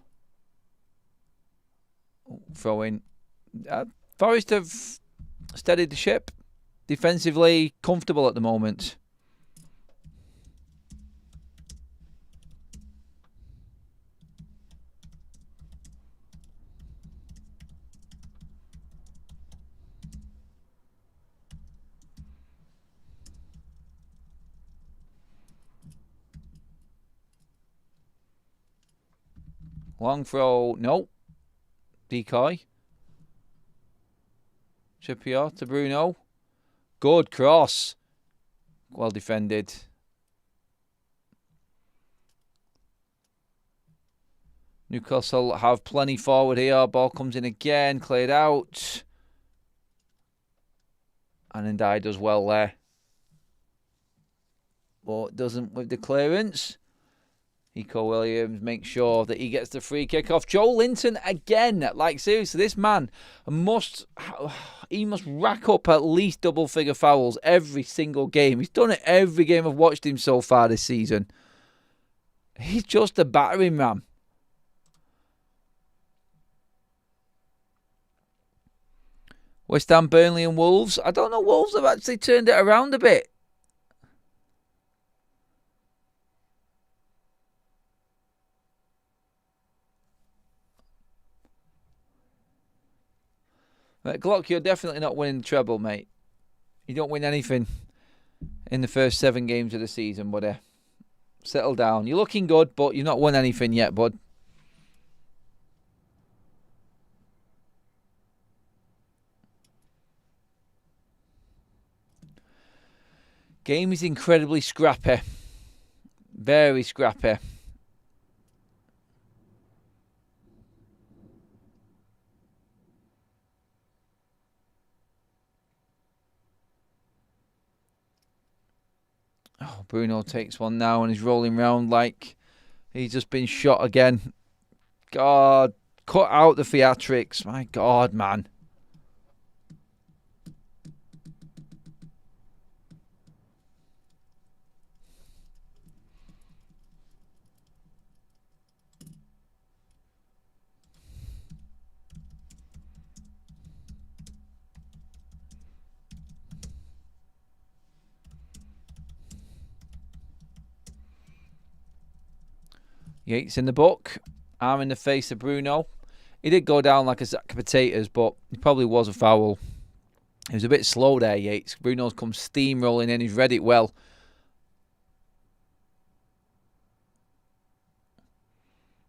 Throwing. Forest have steadied the ship. Defensively comfortable at the moment. Long throw, no. Decoy. Trippier to Bruno. Good cross. Well defended. Newcastle have plenty forward here. Ball comes in again. Cleared out. And Ndai does well there. But doesn't with the clearance. Eco Williams makes sure that he gets the free kick off. Joe Linton again. Like, seriously, this man must rack up at least double-figure fouls every single game. He's done it every game I've watched him so far this season. He's just a battering ram. West Ham, Burnley and Wolves. I don't know, Wolves have actually turned it around a bit. Glock, you're definitely not winning the treble, mate. You don't win anything in the first 7 games of the season, buddy. Settle down. You're looking good, but you've not won anything yet, bud. Game is incredibly scrappy. Very scrappy. Oh, Bruno takes one now and he's rolling round like he's just been shot again. God, cut out the theatrics. My God, man. Yates in the book. Arm in the face of Bruno. He did go down like a sack of potatoes, but it probably was a foul. He was a bit slow there, Yates. Bruno's come steamrolling in. He's read it well.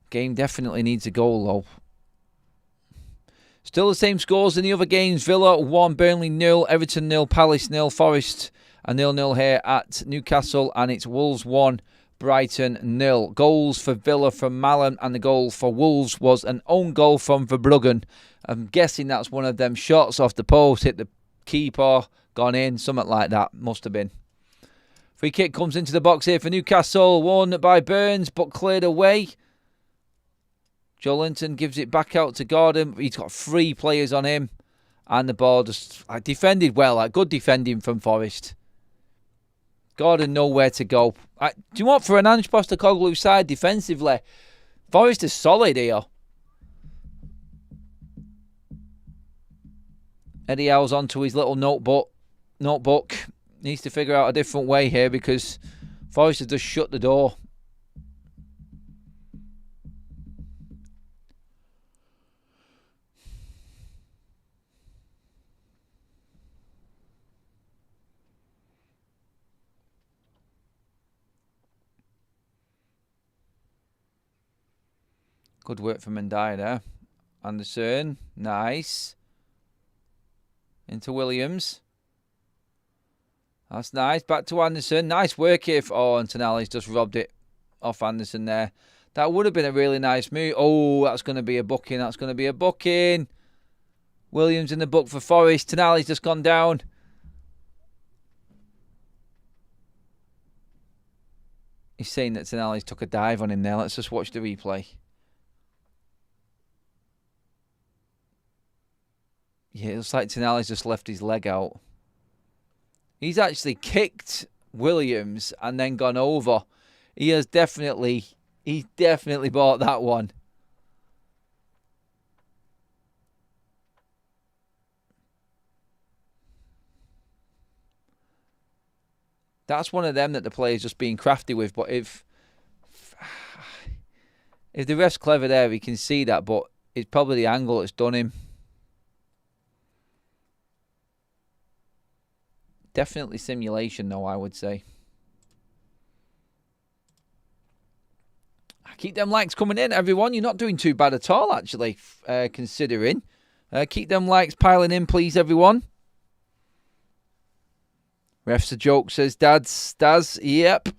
Game definitely needs a goal, though. Still the same scores in the other games. Villa 1, Burnley 0, Everton 0, Palace 0, Forest a 0-0 here at Newcastle, and it's Wolves 1, Brighton 0. Goals for Villa from Malen, and the goal for Wolves was an own goal from Verbruggen. I'm guessing that's one of them shots off the post, hit the keeper, gone in, something like that. Must have been. Free kick comes into the box here for Newcastle, won by Burns, but cleared away. Joe Linton gives it back out to Gordon. He's got 3 players on him, and the ball just defended well. Good defending from Forest. Gordon nowhere to go. Do you want for an Ange Postecoglou side defensively? Forest is solid here. Eddie Howe's onto his little notebook. Needs to figure out a different way here because Forest has just shut the door. Good work from Mendy there. Anderson, nice. Into Williams. That's nice. Back to Anderson. Nice work here. And Tonali's just robbed it off Anderson there. That would have been a really nice move. Oh, that's going to be a booking. Williams in the book for Forest. Tonali's just gone down. He's saying that Tonali's took a dive on him there. Let's just watch the replay. Yeah, it looks like Tonali's just left his leg out. He's actually kicked Williams and then gone over. He's definitely bought that one. That's one of them that the player's just being crafty with. But if the ref's clever there, he can see that. But it's probably the angle that's done him. Definitely simulation, though, I would say. Keep them likes coming in, everyone. You're not doing too bad at all, actually, considering. Keep them likes piling in, please, everyone. Ref's a joke, says Daz. Yep.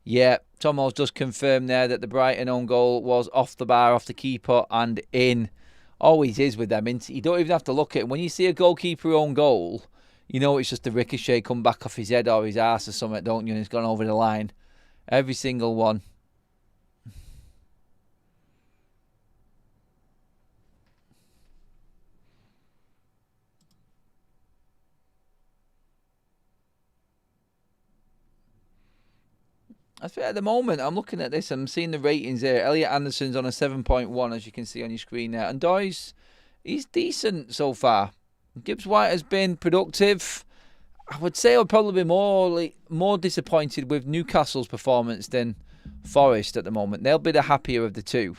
Yeah, Tomo's just confirmed there that the Brighton own goal was off the bar, off the keeper, and in. Always is with them. You don't even have to look at it. When you see a goalkeeper own goal, you know it's just a ricochet come back off his head or his arse or something, don't you? And it's gone over the line. Every single one. At the moment, I'm looking at this. I'm seeing the ratings here. Elliot Anderson's on a 7.1, as you can see on your screen there. And Doy's, he's decent so far. Gibbs White has been productive. I would say I'd probably be more disappointed with Newcastle's performance than Forest at the moment. They'll be the happier of the two.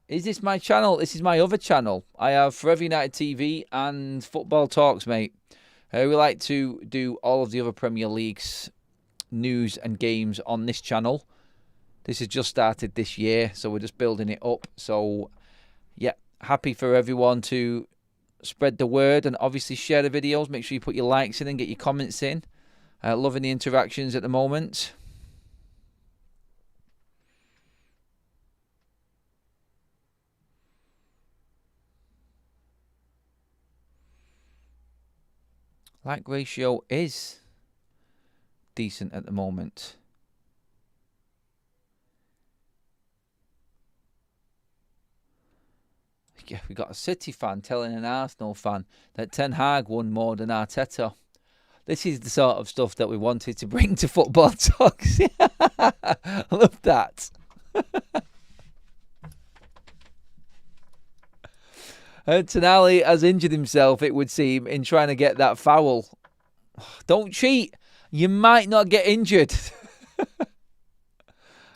Is this my channel? This is my other channel. I have Forever United TV and Football Talks, mate. We like to do all of the other Premier League's news and games on this channel. This has just started this year, so we're just building it up. So, yeah, happy for everyone to spread the word and obviously share the videos. Make sure you put your likes in and get your comments in. Loving the interactions at the moment. Like ratio is decent at the moment. Yeah, we got a City fan telling an Arsenal fan that Ten Hag won more than Arteta. This is the sort of stuff that we wanted to bring to Football Talks. I love that. Tonali has injured himself, it would seem, in trying to get that foul. Don't cheat. You might not get injured.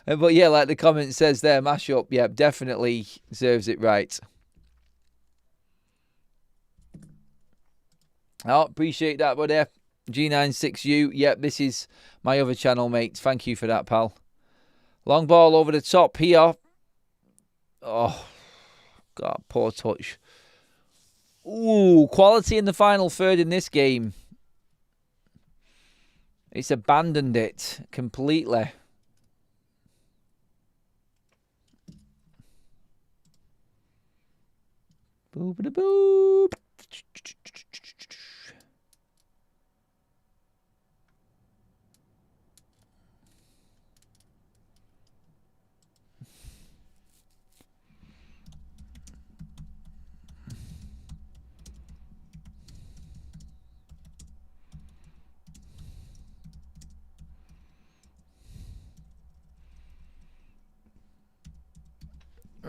But yeah, like the comment says there, mashup, yeah, definitely serves it right. Oh, appreciate that, buddy. G96U. Yep, this is my other channel, mate. Thank you for that, pal. Long ball over the top here. Oh, God, poor touch. Ooh, quality in the final third in this game. It's abandoned it completely. Boop-a-da-boop.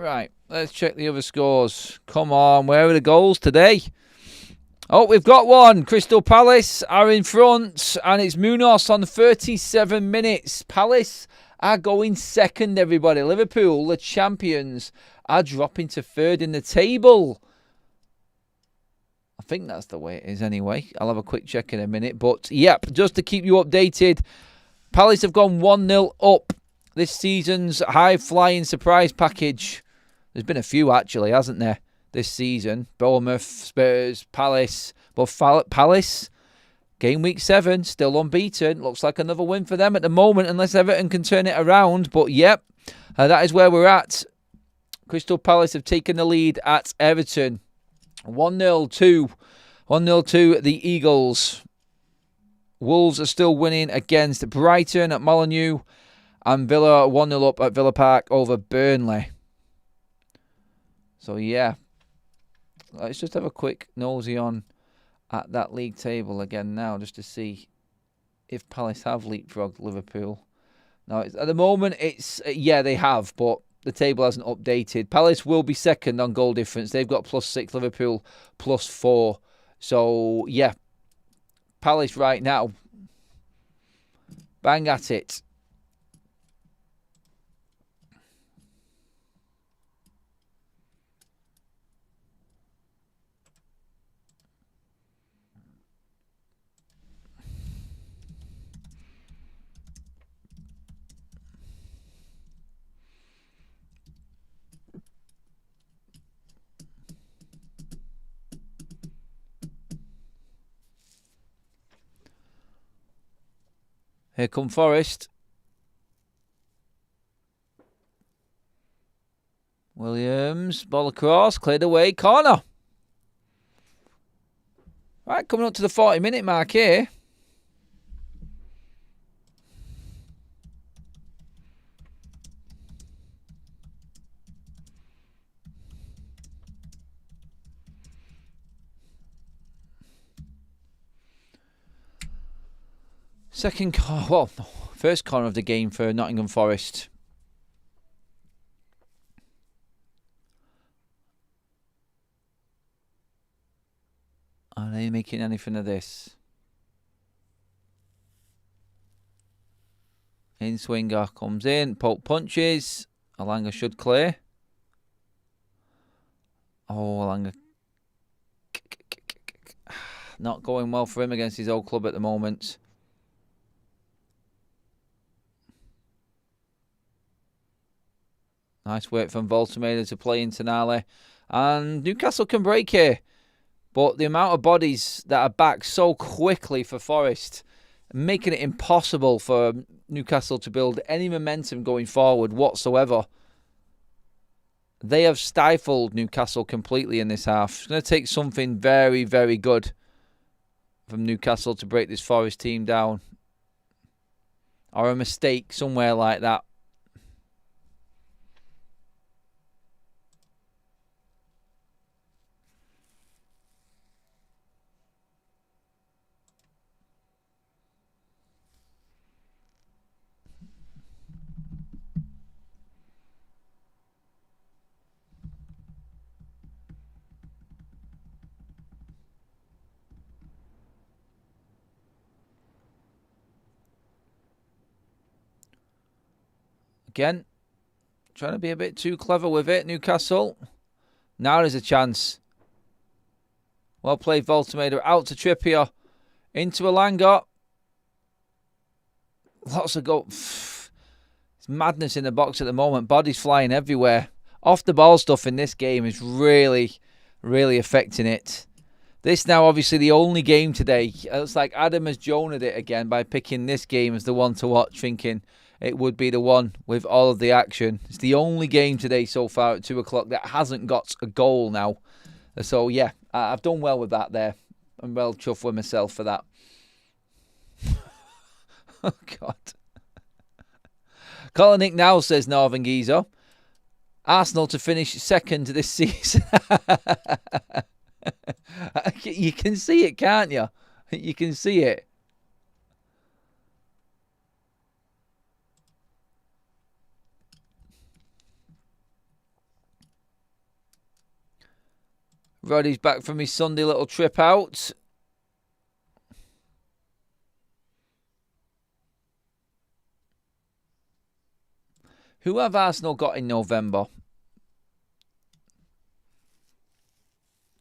Right, let's check the other scores. Come on, where are the goals today? Oh, we've got one. Crystal Palace are in front, and it's Munoz on 37 minutes. Palace are going second, everybody. Liverpool, the champions, are dropping to third in the table. I think that's the way it is anyway. I'll have a quick check in a minute. But, yep, just to keep you updated, Palace have gone 1-0 up this season's high-flying surprise package. There's been a few, actually, hasn't there, this season? Bournemouth, Spurs, Palace. But Palace, game week 7, still unbeaten. Looks like another win for them at the moment, unless Everton can turn it around. But, yep, that is where we're at. Crystal Palace have taken the lead at Everton. 1-0 to the Eagles. Wolves are still winning against Brighton at Molineux. And Villa 1-0 up at Villa Park over Burnley. So, yeah. Let's just have a quick nosy on at that league table again now, just to see if Palace have leapfrogged Liverpool. Now, at the moment, yeah, they have, but the table hasn't updated. Palace will be second on goal difference. They've got +6, Liverpool +4. So, yeah, Palace right now, bang at it. Here come Forest. Williams, ball across, cleared away, corner. Right, coming up to the 40-minute mark here. First corner of the game for Nottingham Forest. Are they making anything of this? In swinger comes in, Pope punches. Alanga should clear. Oh, Alanga. Not going well for him against his old club at the moment. Nice work from Voltemeda to play into Nale. And Newcastle can break here. But the amount of bodies that are back so quickly for Forest, making it impossible for Newcastle to build any momentum going forward whatsoever. They have stifled Newcastle completely in this half. It's going to take something very, very good from Newcastle to break this Forest team down. Or a mistake somewhere like that. Again, trying to be a bit too clever with it, Newcastle. Now there's a chance. Well played, Voltemeda. Out to Trippier. Into Alanga. Lots of goal. It's madness in the box at the moment. Bodies flying everywhere. Off the ball stuff in this game is really, really affecting it. This now obviously the only game today. It's like Adam has Jona'd it again by picking this game as the one to watch, thinking it would be the one with all of the action. It's the only game today so far at 2 o'clock that hasn't got a goal now. So, yeah, I've done well with that there. I'm well chuffed with myself for that. Oh, God. Colinick now says Northern Geezer. Arsenal to finish second this season. You can see it, can't you? You can see it. Roddy's back from his Sunday little trip out. Who have Arsenal got in November?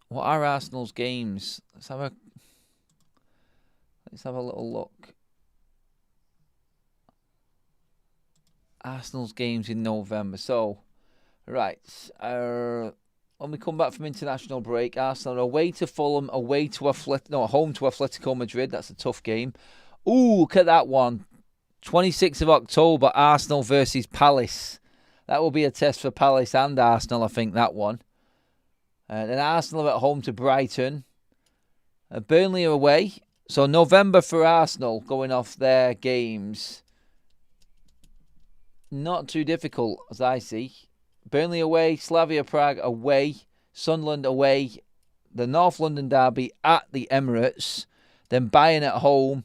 What are Arsenal's games? Let's have a little look. Arsenal's games in November. So, right. When we come back from international break, Arsenal are away to Fulham, home to Atletico Madrid. That's a tough game. Ooh, look at that one. 26th of October, Arsenal versus Palace. That will be a test for Palace and Arsenal, I think, that one. Then Arsenal are at home to Brighton. Burnley are away. So November for Arsenal, going off their games. Not too difficult, as I see. Burnley away, Slavia Prague away, Sunderland away, the North London derby at the Emirates, then Bayern at home,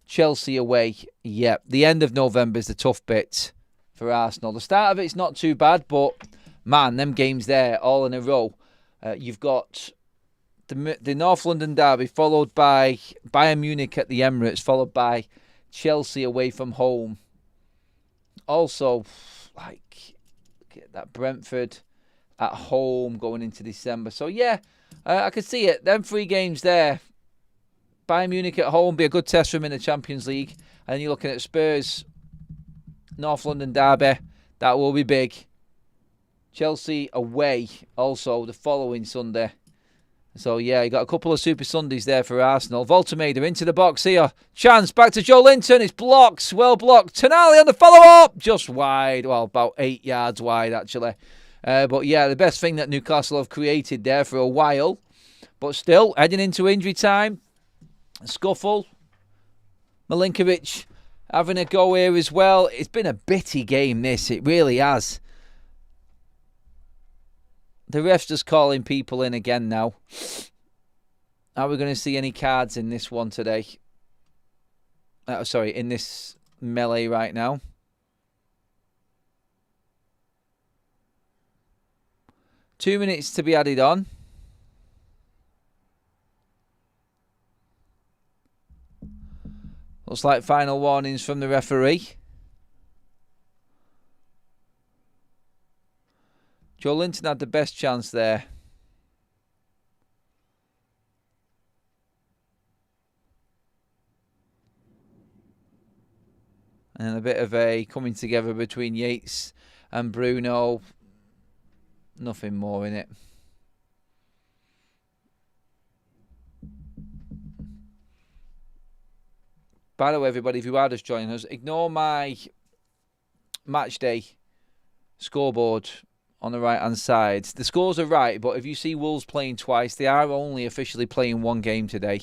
Chelsea away. Yep, the end of November is the tough bit for Arsenal. The start of it's not too bad, but man, them games there all in a row. You've got the North London derby followed by Bayern Munich at the Emirates, followed by Chelsea away from home. Also, that Brentford at home going into December. So yeah, I could see it. Them 3 games there. Bayern Munich at home be a good test for them in the Champions League. And then you're looking at Spurs, North London derby. That will be big. Chelsea away also the following Sunday. So yeah, you got a couple of Super Sundays there for Arsenal. Voltemada into the box here. Chance back to Joe Linton. It's blocked. Well blocked. Tonali on the follow-up. Just wide. Well, about 8 yards wide actually. But yeah, the best thing that Newcastle have created there for a while. But still, heading into injury time. Scuffle. Milinkovic having a go here as well. It's been a bitty game this. It really has. The ref's just calling people in again now. Are we going to see any cards in this one today? In this melee right now. Two minutes to be added on. Looks like final warnings from the referee. Joe Linton had the best chance there. And a bit of a coming together between Yates and Bruno. Nothing more in it. By the way, everybody, if you are just joining us, ignore my match day scoreboard on the right-hand side. The scores are right, but if you see Wolves playing twice, they are only officially playing one game today.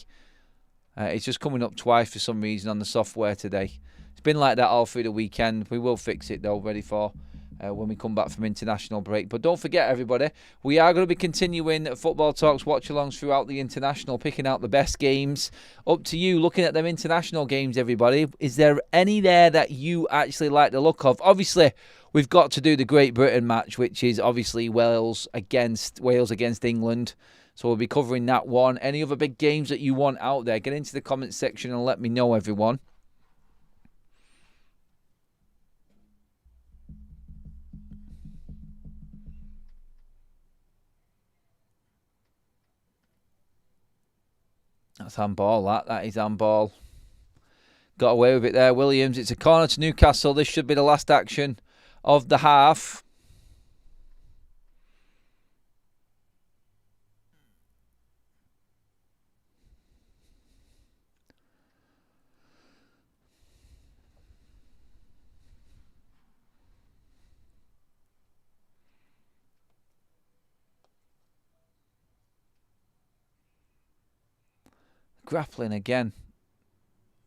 It's just coming up twice for some reason on the software today. It's been like that all through the weekend. We will fix it, though, ready for when we come back from international break. But don't forget, everybody, we are going to be continuing Football Talks watch-alongs throughout the international, picking out the best games. Up to you, looking at them international games, everybody. Is there any there that you actually like the look of? Obviously, we've got to do the Great Britain match, which is obviously Wales against England. So we'll be covering that one. Any other big games that you want out there, get into the comments section and let me know, everyone. That's handball, that is handball. Got away with it there, Williams. It's a corner to Newcastle. This should be the last action of the half. Grappling again.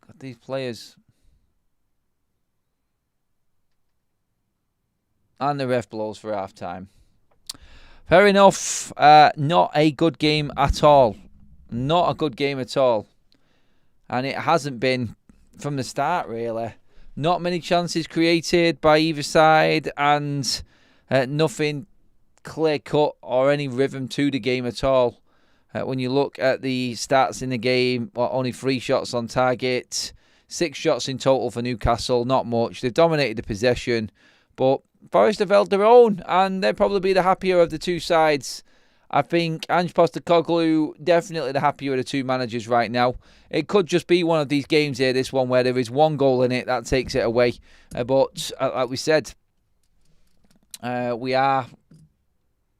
Got these players. And the ref blows for half time. Fair enough. Not a good game at all. Not a good game at all. And it hasn't been from the start, really. Not many chances created by either side. And nothing clear cut or any rhythm to the game at all. When you look at the stats in the game, only 3 shots on target, 6 shots in total for Newcastle, not much. They've dominated the possession, but Forest have held their own, and they'll probably be the happier of the two sides. I think Ange Postecoglou, definitely the happier of the two managers right now. It could just be one of these games here, this one, where there is 1 goal in it, that takes it away. But, like we said, we are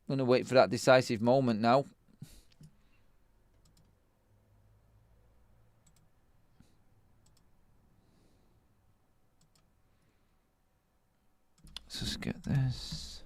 going to wait for that decisive moment now. Let's just get this.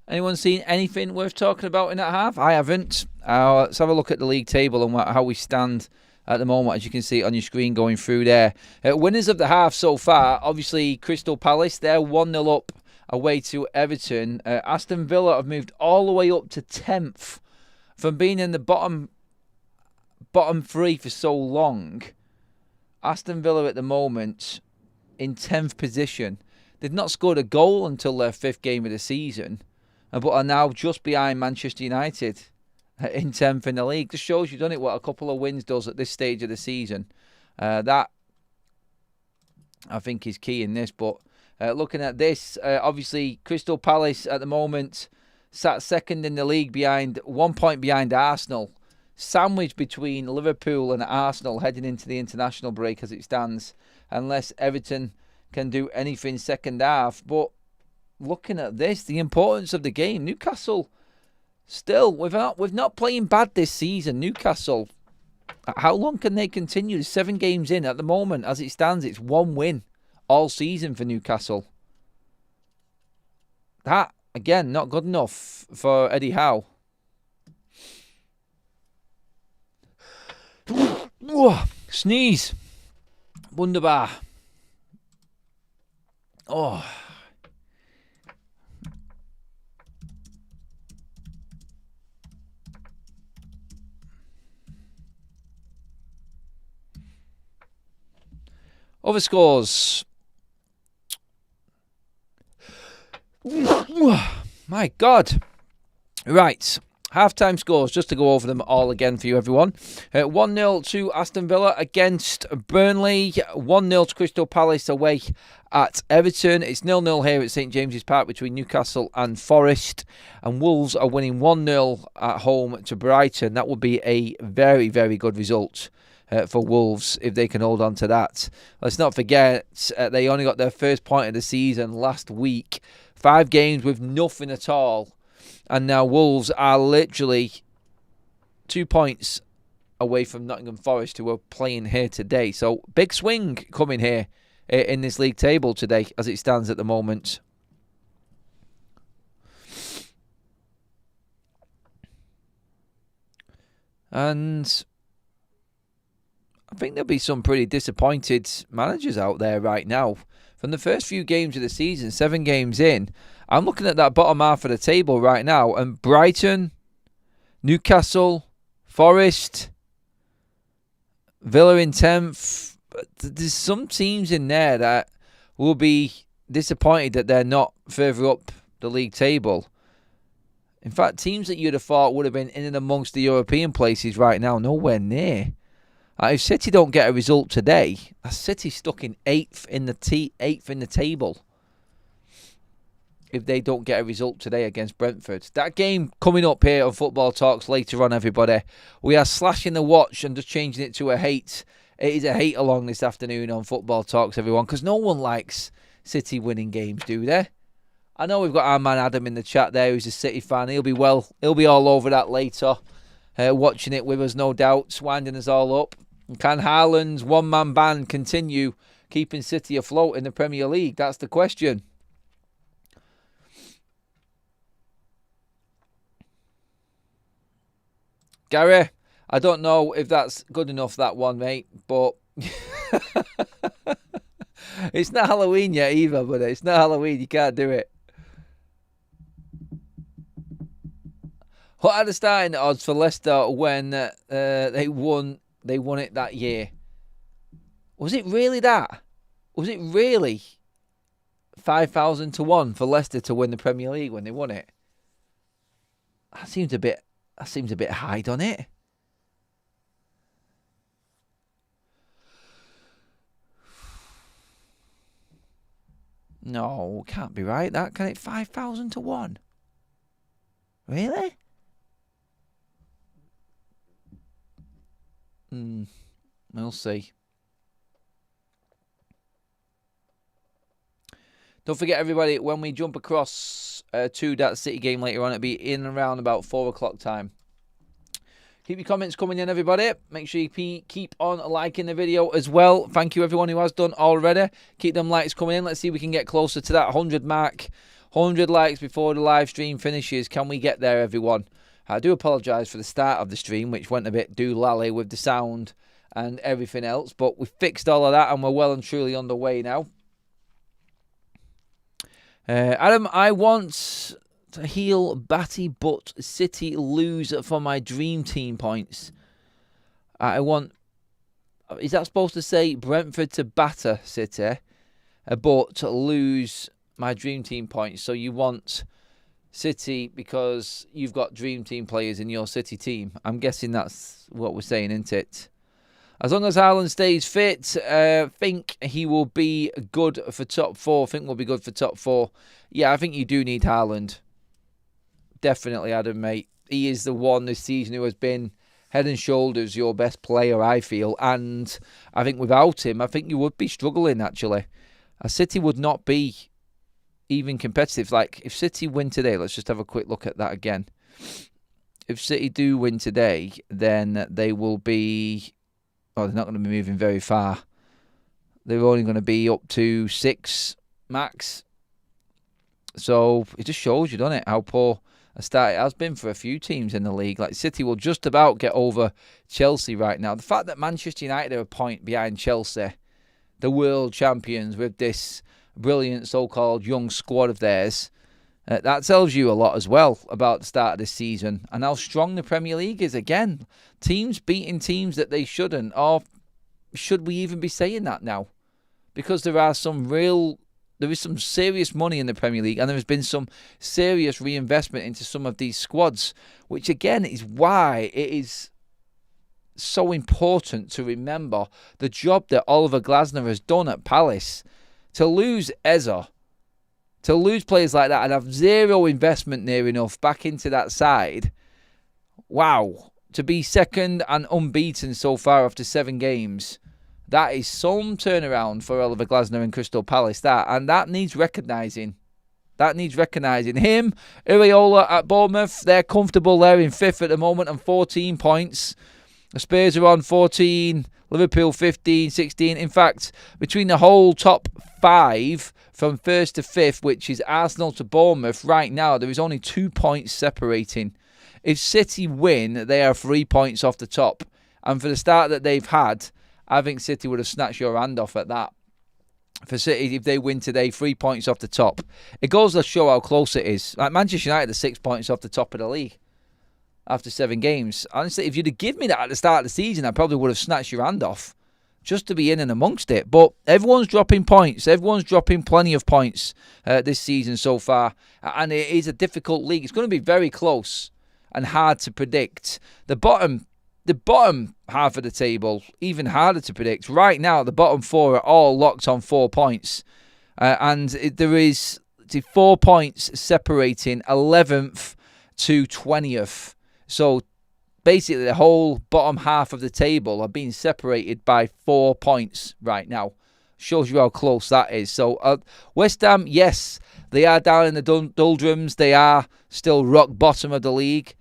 Anyone seen anything worth talking about in that half? I haven't. Let's have a look at the league table and how we stand at the moment, as you can see on your screen going through there. Winners of the half so far, obviously Crystal Palace. They're 1-0 up away to Everton. Aston Villa have moved all the way up to 10th from being in the bottom 3 for so long. Aston Villa at the moment in 10th position. They've not scored a goal until their 5th game of the season, but are now just behind Manchester United in 10th in the league. Just shows you, doesn't it, what a couple of wins does at this stage of the season. That, I think, is key in this. But looking at this, obviously, Crystal Palace at the moment sat 2nd in the league, behind 1 point behind Arsenal. Sandwiched between Liverpool and Arsenal heading into the international break as it stands, unless Everton can do anything second half. But looking at this, the importance of the game, Newcastle still, we've not playing bad this season. Newcastle, how long can they continue? 7 games in at the moment. As it stands, it's 1 win all season for Newcastle. That, again, not good enough for Eddie Howe. Sneeze. Wunderbar. Oh. Other scores. My God. Right. Half-time scores, just to go over them all again for you, everyone. 1-0 to Aston Villa against Burnley. 1-0 to Crystal Palace away at Everton. It's 0-0 here at St James's Park between Newcastle and Forest. And Wolves are winning 1-0 at home to Brighton. That would be a very, very good result for Wolves if they can hold on to that. Let's not forget, they only got their first point of the season last week. 5 games with nothing at all. And now Wolves are literally 2 points away from Nottingham Forest, who are playing here today. So big swing coming here in this league table today as it stands at the moment. And I think there'll be some pretty disappointed managers out there right now. From the first few games of the season, 7 games in, I'm looking at that bottom half of the table right now, and Brighton, Newcastle, Forest, Villa in 10th. There's some teams in there that will be disappointed that they're not further up the league table. In fact, teams that you'd have thought would have been in and amongst the European places right now, nowhere near. If City don't get a result today, City's stuck in 8th in the table. If they don't get a result today against Brentford. That game coming up here on Football Talks later on, everybody. We are slashing the watch and just changing it to a hate. It is a hate along this afternoon on Football Talks, everyone, because no one likes City winning games, do they? I know we've got our man Adam in the chat there, who's a City fan. He'll be all over that later, watching it with us, no doubt, winding us all up. Can Haaland's one-man band continue keeping City afloat in the Premier League? That's the question. Gary, I don't know if that's good enough, that one, mate, but it's not Halloween yet either, but it's not Halloween. You can't do it. What are the starting odds for Leicester when they won it that year? Was it really that? Was it really 5,000 to 1 for Leicester to win the Premier League when they won it? That seems a bit high, doesn't it? No, can't be right. That can it 5,000 to 1? Really? We'll see. Don't forget, everybody, when we jump across to that City game later on, it'll be in and around about 4 o'clock time. Keep your comments coming in, everybody. Make sure you keep on liking the video as well. Thank you, everyone who has done already. Keep them likes coming in. Let's see if we can get closer to that 100 mark. 100 likes before the live stream finishes. Can we get there, everyone? I do apologise for the start of the stream, which went a bit doolally with the sound and everything else. But we fixed all of that, and we're well and truly underway now. Adam, I want to heal Batty, but City lose for my dream team points. Is that supposed to say Brentford to batter City, but lose my dream team points? So you want City because you've got dream team players in your City team. I'm guessing that's what we're saying, isn't it? As long as Haaland stays fit, think he will be good for top 4. Think we'll be good for top 4. Yeah, I think you do need Haaland. Definitely, Adam, mate. He is the one this season who has been head and shoulders your best player, I feel. And I think without him, I think you would be struggling, actually. A City would not be even competitive. Like, if City win today, let's just have a quick look at that again. If City do win today, then they will be... Oh, they're not going to be moving very far. They're only going to be up to 6 max. So it just shows you, doesn't it, how poor a start it has been for a few teams in the league. Like, City will just about get over Chelsea right now. The fact that Manchester United are a point behind Chelsea, the world champions, with this brilliant so-called young squad of theirs, that tells you a lot as well about the start of this season and how strong the Premier League is. Again, teams beating teams that they shouldn't. Or should we even be saying that now? Because there is some serious money in the Premier League, and there has been some serious reinvestment into some of these squads, which again is why it is so important to remember the job that Oliver Glasner has done at Palace. To lose Eza, to lose players like that and have zero investment near enough back into that side, wow. To be second and unbeaten so far after 7 games, that is some turnaround for Oliver Glasner and Crystal Palace. And that needs recognising. That needs recognising. Him, Iraola at Bournemouth, they're comfortable. They're in 5th at the moment on 14 points. The Spurs are on 14, Liverpool 15, 16. In fact, between the whole top 5 from 1st to 5th, which is Arsenal to Bournemouth, right now there is only 2 points separating. If City win, they are 3 points off the top. And for the start that they've had, I think City would have snatched your hand off at that. For City, if they win today, 3 points off the top. It goes to show how close it is. Like Manchester United are 6 points off the top of the league after 7 games. Honestly, if you'd have given me that at the start of the season, I probably would have snatched your hand off just to be in and amongst it. But everyone's dropping points. Everyone's dropping plenty of points this season so far. And it is a difficult league. It's going to be very close and hard to predict. The bottom half of the table, even harder to predict. Right now, the bottom 4 are all locked on 4 points. There is 4 points separating 11th to 20th. So basically, the whole bottom half of the table are being separated by 4 points right now. Shows you how close that is. So West Ham, yes, they are down in the doldrums. They are still rock bottom of the league.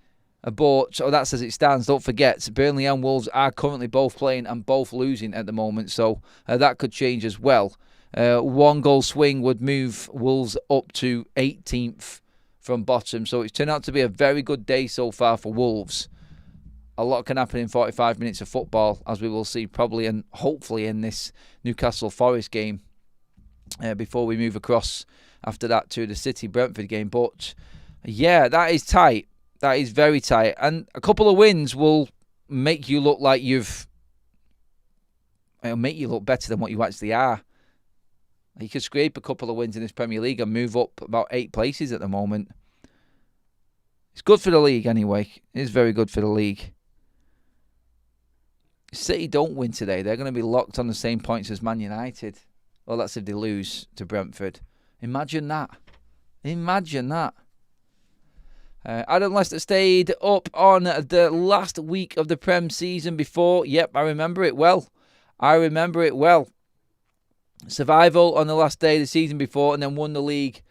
But so that's as it stands. Don't forget, Burnley and Wolves are currently both playing and both losing at the moment. So that could change as well. 1 goal swing would move Wolves up to 18th from bottom. So it's turned out to be a very good day so far for Wolves. A lot can happen in 45 minutes of football, as we will see probably and hopefully in this Newcastle Forest game before we move across after that to the City Brentford game. But yeah, that is tight. That is very tight. And a couple of wins will make you look like it'll make you look better than what you actually are. You could scrape a couple of wins in this Premier League and move up about 8 places at the moment. It's good for the league anyway. It is very good for the league. City don't win today. They're going to be locked on the same points as Man United. Well, that's if they lose to Brentford. Imagine that. Imagine that. Adam Leicester stayed up on the last week of the Prem season before. Yep, I remember it well. Survival on the last day of the season before and then won the league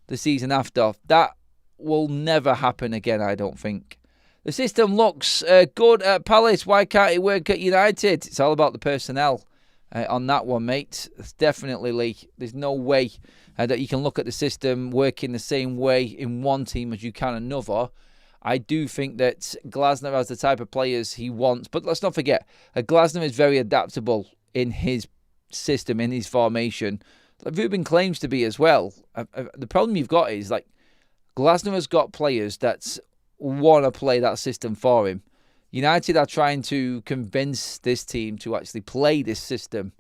the season after. That will never happen again, I don't think. The system looks good at Palace. Why can't it work at United? It's all about the personnel on that one, mate. It's definitely, Lee. There's no way that you can look at the system working the same way in one team as you can another. I do think that Glasner has the type of players he wants. But let's not forget, Glasner is very adaptable in his system, in his formation. Like Ruben claims to be as well. The problem you've got is, like, Glasner has got players that want to play that system for him. United are trying to convince this team to actually play this system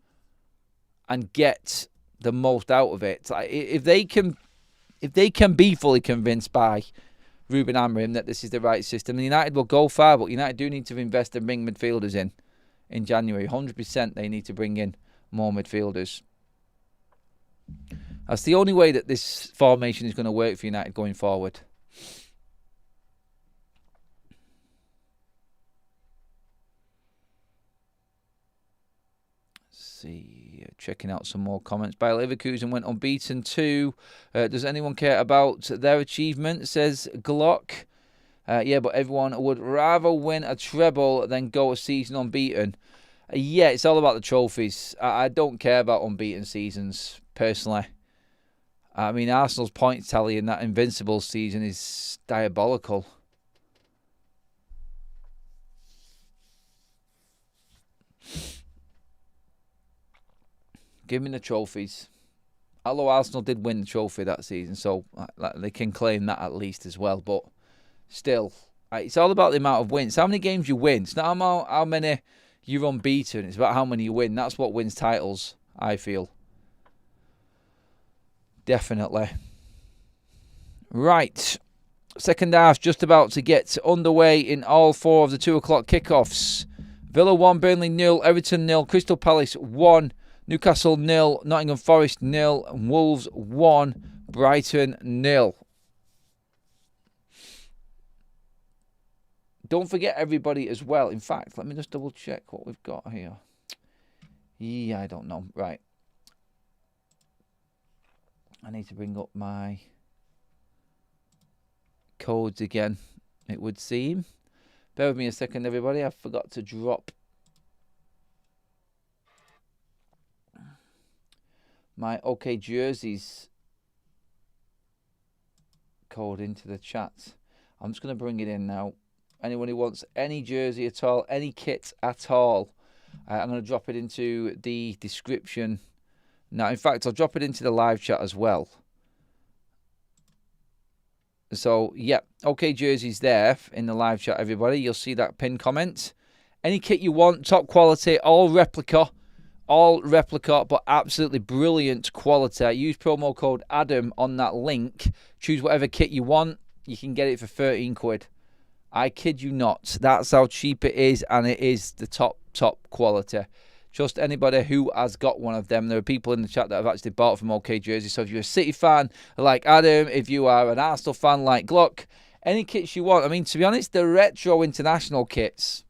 and get the most out of it. If they can be fully convinced by Ruben Amorim that this is the right system, then United will go far. But United do need to invest and bring midfielders in January. 100% they need to bring in more midfielders. That's the only way that this formation is going to work for United going forward. See, checking out some more comments. Bayer Leverkusen went unbeaten too. Does anyone care about their achievement? Says Glock. Yeah, but everyone would rather win a treble than go a season unbeaten. Yeah, it's all about the trophies. I don't care about unbeaten seasons, personally. I mean, Arsenal's point tally in that Invincible season is diabolical. Give me the trophies. Although Arsenal did win the trophy that season, so they can claim that at least as well. But still, it's all about the amount of wins. How many games you win. It's not about how many you're unbeaten. It's about how many you win. That's what wins titles, I feel. Definitely. Right. Second half just about to get underway in all 4 of the 2 o'clock kickoffs. Villa 1, Burnley 0, Everton 0, Crystal Palace 1, Newcastle 0, Nottingham Forest 0, and Wolves 1, Brighton 0. Don't forget everybody as well. In fact, let me just double check what we've got here. Yeah, I don't know. Right. I need to bring up my codes again, it would seem. Bear with me a second, everybody. I forgot to drop my OK Jerseys code into the chat. I'm just going to bring it in now. Anyone who wants any jersey at all, any kit at all, I'm going to drop it into the description. Now, in fact, I'll drop it into the live chat as well. So, yeah, OK Jerseys there in the live chat, everybody. You'll see that pinned comment. Any kit you want, top quality, all replica, but absolutely brilliant quality. Use promo code Adam on that link. Choose whatever kit you want. You can get it for 13 quid. I kid you not. That's how cheap it is, and it is the top quality. Trust anybody who has got one of them. There are people in the chat that have actually bought from OK Jersey. So if you're a City fan like Adam, if you are an Arsenal fan like Glock, any kits you want. I mean, to be honest, the retro international kits,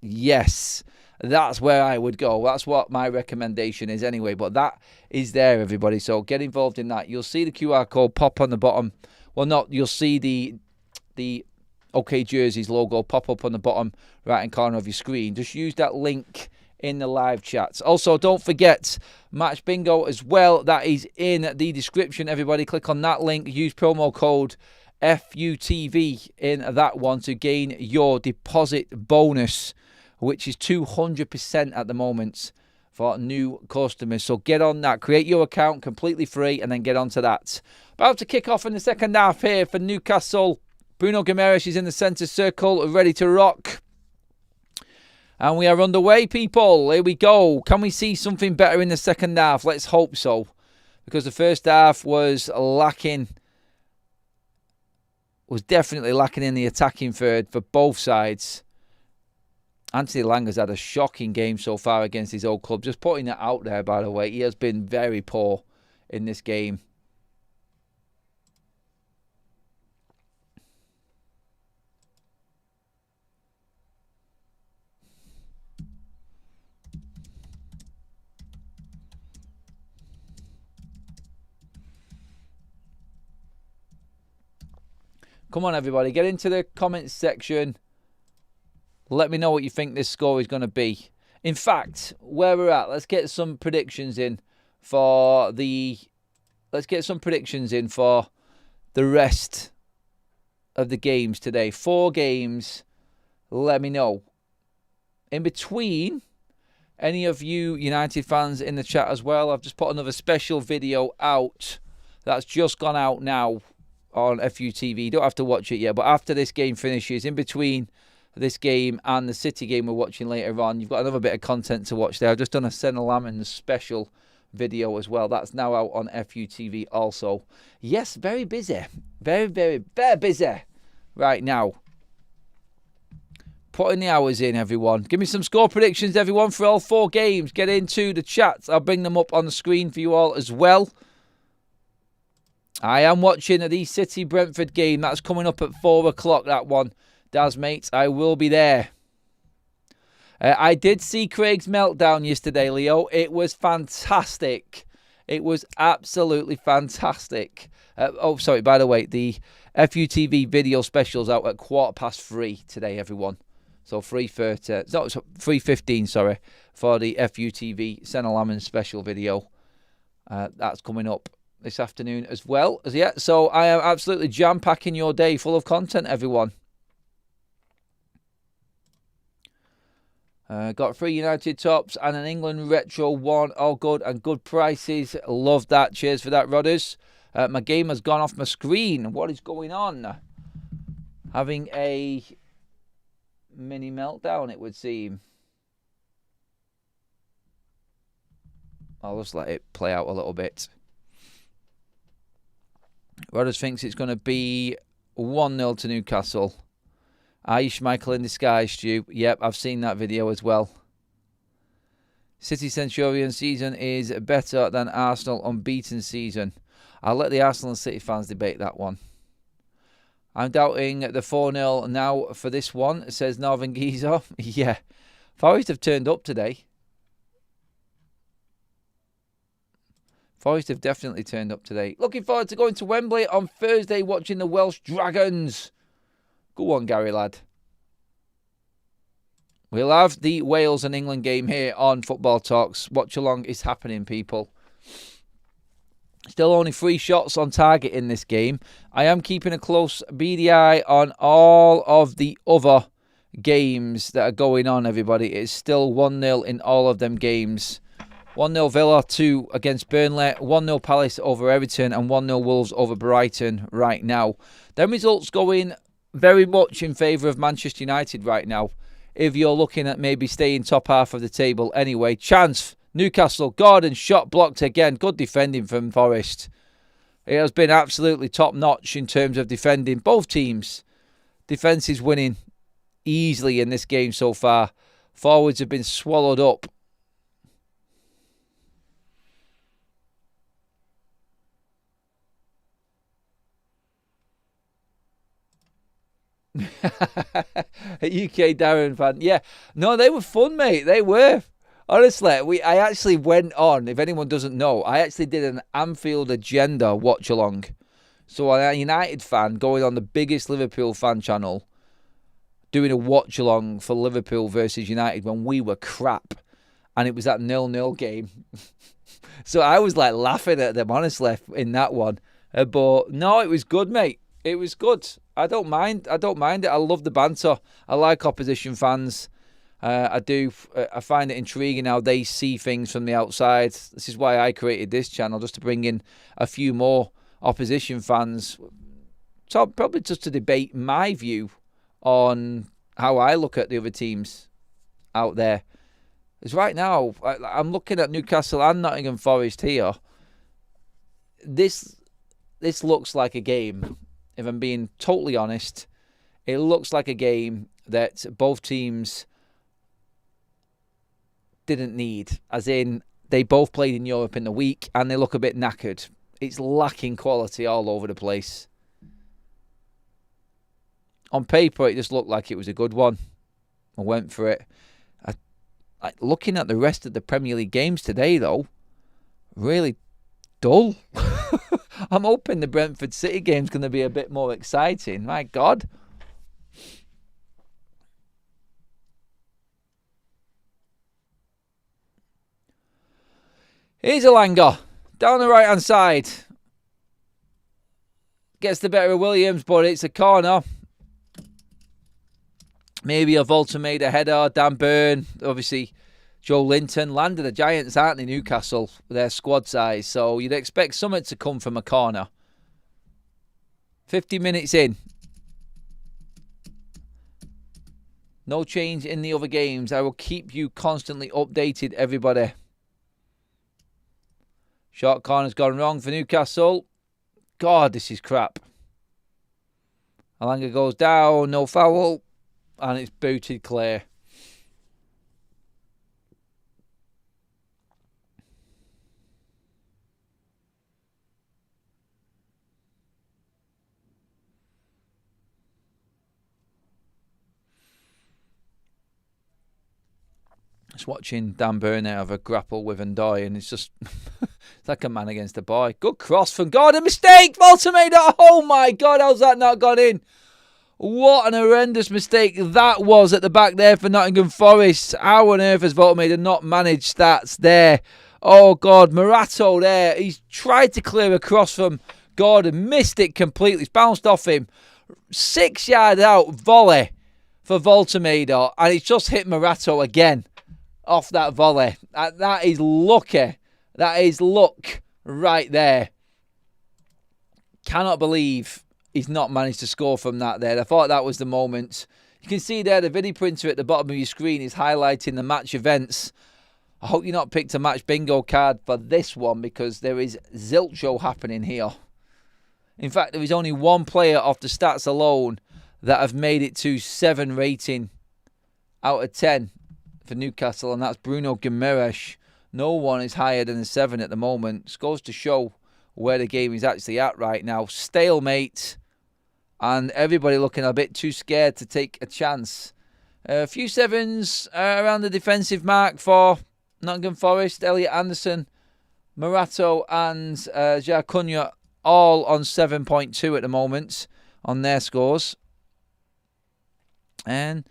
yes, that's where I would go. That's what my recommendation is anyway. But that is there, everybody. So get involved in that. You'll see the QR code pop on the bottom. Well, not, you'll see the OK Jerseys logo pop up on the bottom right-hand corner of your screen. Just use that link in the live chats. Also, don't forget Match Bingo as well. That is in the description. Everybody click on that link. Use promo code FUTV in that one to gain your deposit bonus, which is 200% at the moment for new customers. So get on that. Create your account completely free and then get onto that. About to kick off in the second half here for Newcastle Bruno Guimaraes is in the centre circle, ready to rock. And we are underway, people. Here we go. Can we see something better in the second half? Let's hope so. Because the first half was lacking. Was definitely lacking in the attacking third for both sides. Anthony Langer's had a shocking game so far against his old club. Just putting that out there, by the way. He has been very poor in this game. Come on, everybody. Get into the comments section. Let me know what you think this score is going to be. In fact, where we're at, let's get some predictions in for the... Let's get some predictions in for the rest of the games today. 4 games. Let me know. In between, any of you United fans in the chat as well, I've just put another special video out that's just gone out now on FUTV. You don't have to watch it yet, but after this game finishes, in between this game and the City game we're watching later on, you've got another bit of content to watch there. I've just done a Senna Lamens special video as well. That's now out on FUTV also. Yes, very busy. Very, very, very busy right now. Putting the hours in, everyone. Give me some score predictions, everyone, for all 4 games. Get into the chats. I'll bring them up on the screen for you all as well. I am watching the City-Brentford game. That's coming up at 4 o'clock, that one. Daz, mates, I will be there. I did see Craig's meltdown yesterday, Leo. It was fantastic. It was absolutely fantastic. Oh, sorry, by the way, the FUTV video special's out at 3:15 today, everyone. So 3:30, no, 3:15, sorry, for the FUTV Senna Lamens special video. That's coming up this afternoon as well. Yeah, so I am absolutely jam-packing your day full of content, everyone. Got 3 United tops and an England retro 1. All good and good prices. Love that. Cheers for that, Rodders. My game has gone off my screen. What is going on? Having a mini meltdown, it would seem. I'll just let it play out a little bit. Rodders thinks it's going to be 1-0 to Newcastle. Aish Michael in disguise, Stu. Yep, I've seen that video as well. City Centurion season is better than Arsenal unbeaten season. I'll let the Arsenal and City fans debate that one. I'm doubting the 4-0 now for this one, says Northern Geezer. Yeah, Forest have turned up today. Forest have definitely turned up today. Looking forward to going to Wembley on Thursday watching the Welsh Dragons. Go on, Gary, lad. We'll have the Wales and England game here on Football Talks. Watchalong is happening, people. Still only 3 shots on target in this game. I am keeping a close beady eye on all of the other games that are going on, everybody. It's still 1-0 in all of them games. 1-0 Villa, 2 against Burnley, 1-0 Palace over Everton, and 1-0 Wolves over Brighton right now. Them results going very much in favour of Manchester United right now. If you're looking at maybe staying top half of the table anyway. Chance, Newcastle, Gordon, shot blocked again. Good defending from Forest. It has been absolutely top-notch in terms of defending. Both teams. Defence is winning easily in this game so far. Forwards have been swallowed up. UK Darren fan. Yeah. No, they were fun, mate. They were. Honestly, I actually went on, if anyone doesn't know, I actually did an Anfield agenda watch-along. So I'm a United fan going on the biggest Liverpool fan channel, doing a watch-along for Liverpool versus United when we were crap. And it was that 0-0 game. So I was like laughing at them, honestly, in that one. But no, it was good, mate. It was good. I don't mind it. I love the banter. I like opposition fans. I do. I find it intriguing how they see things from the outside. This is why I created this channel, just to bring in a few more opposition fans. Tom, probably just to debate my view on how I look at the other teams out there. Because right now, I'm looking at Newcastle and Nottingham Forest here. This looks like a game, if I'm being totally honest. It looks like a game that both teams didn't need. As in, they both played in Europe in the week and they look a bit knackered. It's lacking quality all over the place. On paper, it just looked like it was a good one. I went for it. Looking at the rest of the Premier League games today, though, really dull. I'm hoping the Brentford City game's going to be a bit more exciting. My God. Here's Elanga. Down the right-hand side. Gets the better of Williams, but it's a corner. Maybe a Volta made a header. Dan Burn, obviously, Joe Linton. Land of the Giants, aren't they, Newcastle, with their squad size. So you'd expect something to come from a corner. 50 minutes in. No change in the other games. I will keep you constantly updated, everybody. Short corner's gone wrong for Newcastle. God, this is crap. Elanga goes down, no foul. And it's booted clear. Just watching Dan Burn have a grapple with Ndoye, and it's just it's like a man against a boy. Good cross from God. A mistake. Volta made it. Oh my God, how's that not gone in? What an horrendous mistake that was at the back there for Nottingham Forest. How on earth has Volta not managed that there? Oh God, Morato there. He's tried to clear a cross from Gordon, missed it completely. It's bounced off him. 6 yards out, volley for Volta, and it's just hit Morato again off that volley. That is lucky. That is luck right there. Cannot believe he's not managed to score from that there. I thought that was the moment. You can see there the video printer at the bottom of your screen is highlighting the match events. I hope you're not picked a match bingo card for this one, because there is zilch show happening here. In fact, there is only one player off the stats alone that have made it to 7 rating out of 10 for Newcastle, and that's Bruno Guimaraes. No one is higher than a 7 at the moment. This goes to show where the game is actually at right now. Stalemate, and everybody looking a bit too scared to take a chance. A few 7s around the defensive mark for Nottingham Forest. Elliot Anderson, Morato and Jacunha all on 7.2 at the moment on their scores. And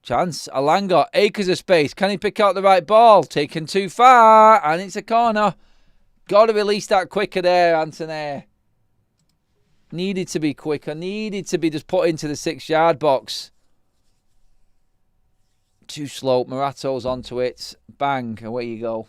chance. Elanga, acres of space. Can he pick out the right ball? Taken too far, and it's a corner. Got to release that quicker there, Anthony. Needed to be quicker. Needed to be just put into the 6-yard box. Too slow. Morato's onto it. Bang. Away you go.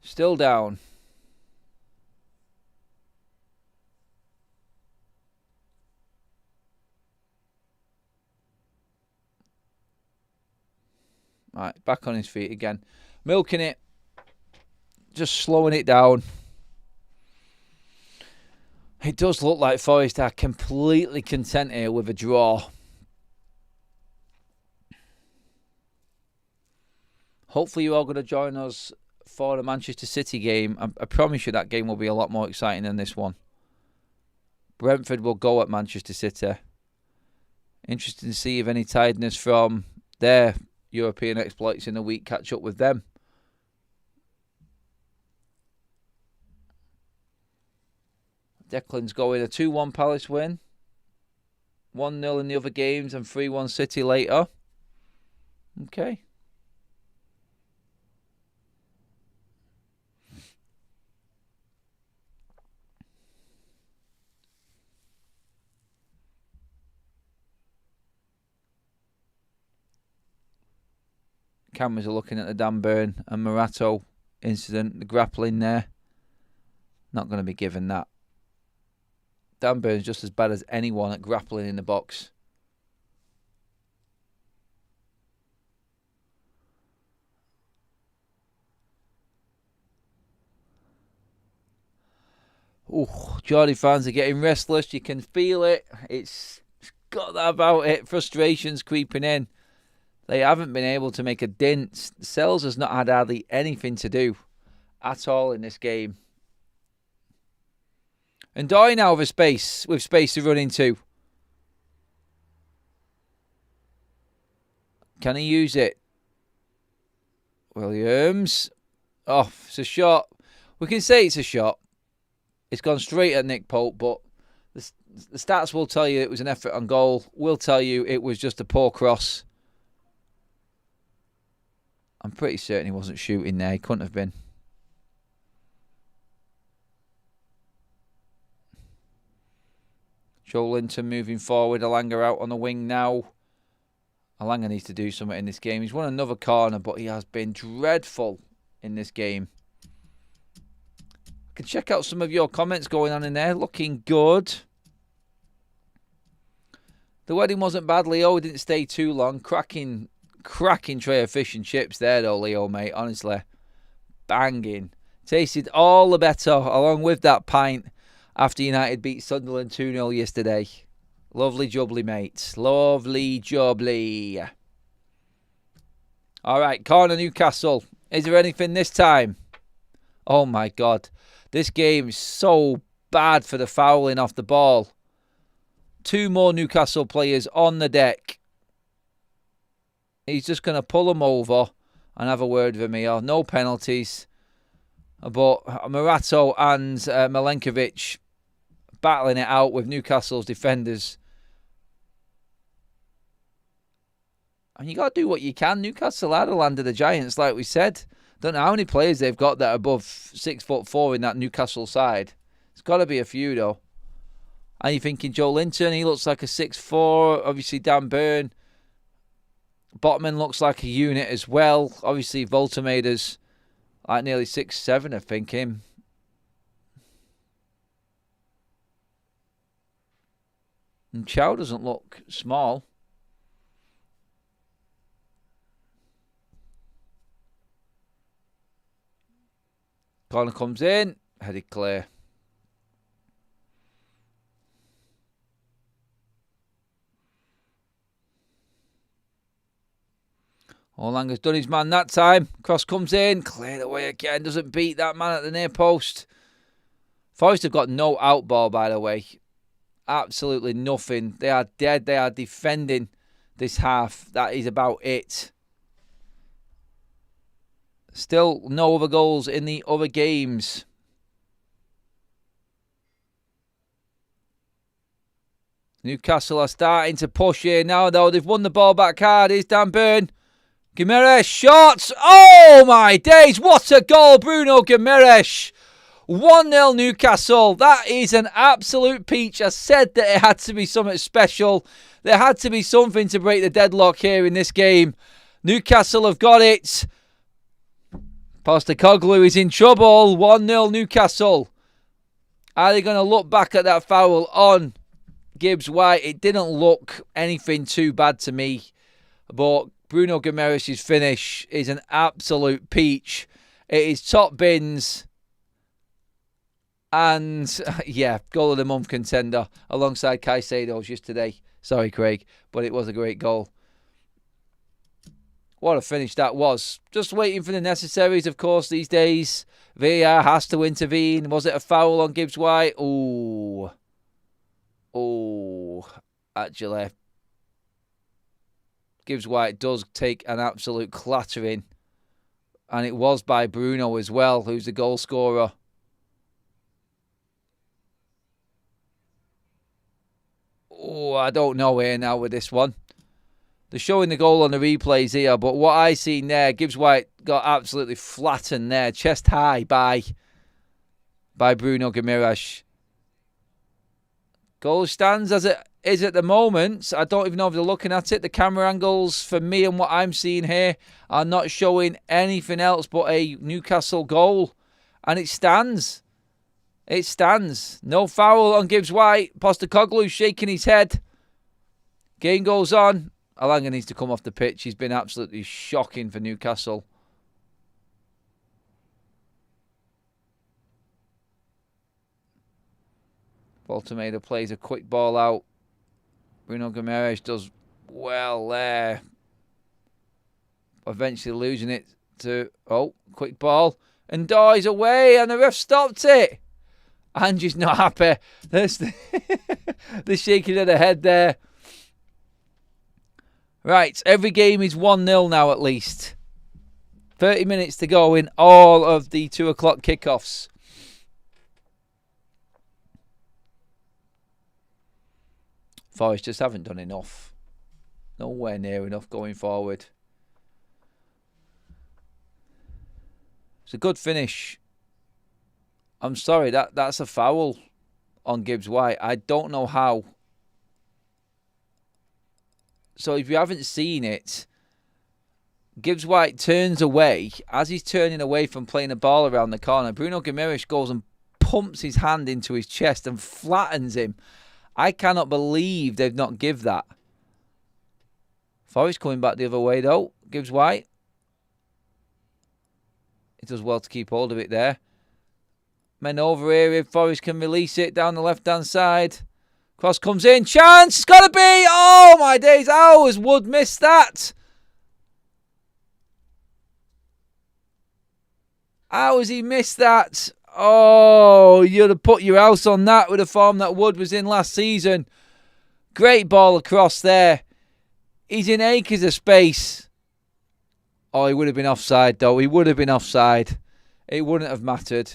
Still down. Right, back on his feet again. Milking it. Just slowing it down. It does look like Forest are completely content here with a draw. Hopefully you're all going to join us for the Manchester City game. I promise you that game will be a lot more exciting than this one. Brentford will go at Manchester City. Interesting to see if any tiredness from their European exploits in the week catch up with them. Declan's going a 2-1 Palace win. 1-0 in the other games and 3-1 City later. Okay. Cameras are looking at the Dan Burn and Morato incident, the grappling there. Not going to be given that. Dan Burn's just as bad as anyone at grappling in the box. Oh, Geordie fans are getting restless. You can feel it. It's got that about it. Frustration's creeping in. They haven't been able to make a dent. Sells has not had hardly anything to do at all in this game. And Doy now with space to run into. Can he use it? Williams. Oh, it's a shot. We can say it's a shot. It's gone straight at Nick Pope, but the stats will tell you it was an effort on goal. Will tell you it was just a poor cross. I'm pretty certain he wasn't shooting there. He couldn't have been. Joe Linton moving forward. Alanga out on the wing now. Alanga needs to do something in this game. He's won another corner, but he has been dreadful in this game. I can check out some of your comments going on in there. Looking good. The wedding wasn't bad, Leo. We didn't stay too long. Cracking tray of fish and chips there, though, Leo, mate. Honestly. Banging. Tasted all the better, along with that pint, after United beat Sunderland 2-0 yesterday. Lovely jubbly, mate. Lovely jubbly. All right, corner Newcastle. Is there anything this time? Oh, my God. This game is so bad for the fouling off the ball. 2 more Newcastle players on the deck. He's just going to pull them over and have a word with him here. No penalties. But Morato and Milenkovic battling it out with Newcastle's defenders. And you got to do what you can. Newcastle are the land of the Giants, like we said. Don't know how many players they've got that are above 6'4" in that Newcastle side. It's got to be a few, though. And you're thinking Joe Linton, he looks like a 6'4". Obviously, Dan Burn. Botman looks like a unit as well. Obviously, Voltemader's like nearly 6'7", I think, him. And Chow doesn't look small. Corner comes in. Headed clear. Olanga's done his man that time. Cross comes in. Cleared away again. Doesn't beat that man at the near post. Forest have got no out ball, by the way. Absolutely nothing. They are dead. They are defending this half. That is about it. Still no other goals in the other games. Newcastle are starting to push here now, though. They've won the ball back hard. Here's Dan Burn. Guimaraes shots. Oh, my days. What a goal, Bruno Guimaraes. 1-0 Newcastle. That is an absolute peach. I said that it had to be something special. There had to be something to break the deadlock here in this game. Newcastle have got it. Postecoglou is in trouble. 1-0 Newcastle. Are they going to look back at that foul on Gibbs White? It didn't look anything too bad to me. But Bruno Guimaraes' finish is an absolute peach. It is top bins. And, yeah, goal of the month contender alongside Caicedo's yesterday. Sorry, Craig, but it was a great goal. What a finish that was. Just waiting for the necessaries, of course, these days. VAR has to intervene. Was it a foul on Gibbs White? Oh, actually. Gibbs White does take an absolute clattering. And it was by Bruno as well, who's the goal scorer. Oh, I don't know here now with this one. They're showing the goal on the replays here, but what I seen there, Gibbs White got absolutely flattened there, chest high by Bruno Guimaraes. Goal stands as it is at the moment, I don't even know if they're looking at it, the camera angles for me and what I'm seeing here are not showing anything else but a Newcastle goal. And it stands. It stands. No foul on Gibbs-White. Postecoglou shaking his head. Game goes on. Alanga needs to come off the pitch. He's been absolutely shocking for Newcastle. Baltameda plays a quick ball out. Bruno Guimaraes does well there. Eventually losing it to... Oh, quick ball. And Doy's away and the ref stopped it. Angie's not happy. There's the shaking of the head there. Right, every game is 1-0 now at least. 30 minutes to go in all of the 2 o'clock kickoffs. Forest just haven't done enough. Nowhere near enough going forward. It's a good finish. I'm sorry, that's a foul on Gibbs-White. I don't know how. So if you haven't seen it, Gibbs-White turns away. As he's turning away from playing a ball around the corner, Bruno Guimaraes goes and pumps his hand into his chest and flattens him. I cannot believe they've not give that. Forrest coming back the other way though. Gibbs-White. He does well to keep hold of it there. Men over here if Forrest can release it down the left-hand side. Cross comes in. Chance! It's got to be! Oh my days! How has Wood missed that? How has he missed that? Oh, you'd have put your house on that with the form that Wood was in last season. Great ball across there. He's in acres of space. Oh, he would have been offside though. He would have been offside. It wouldn't have mattered.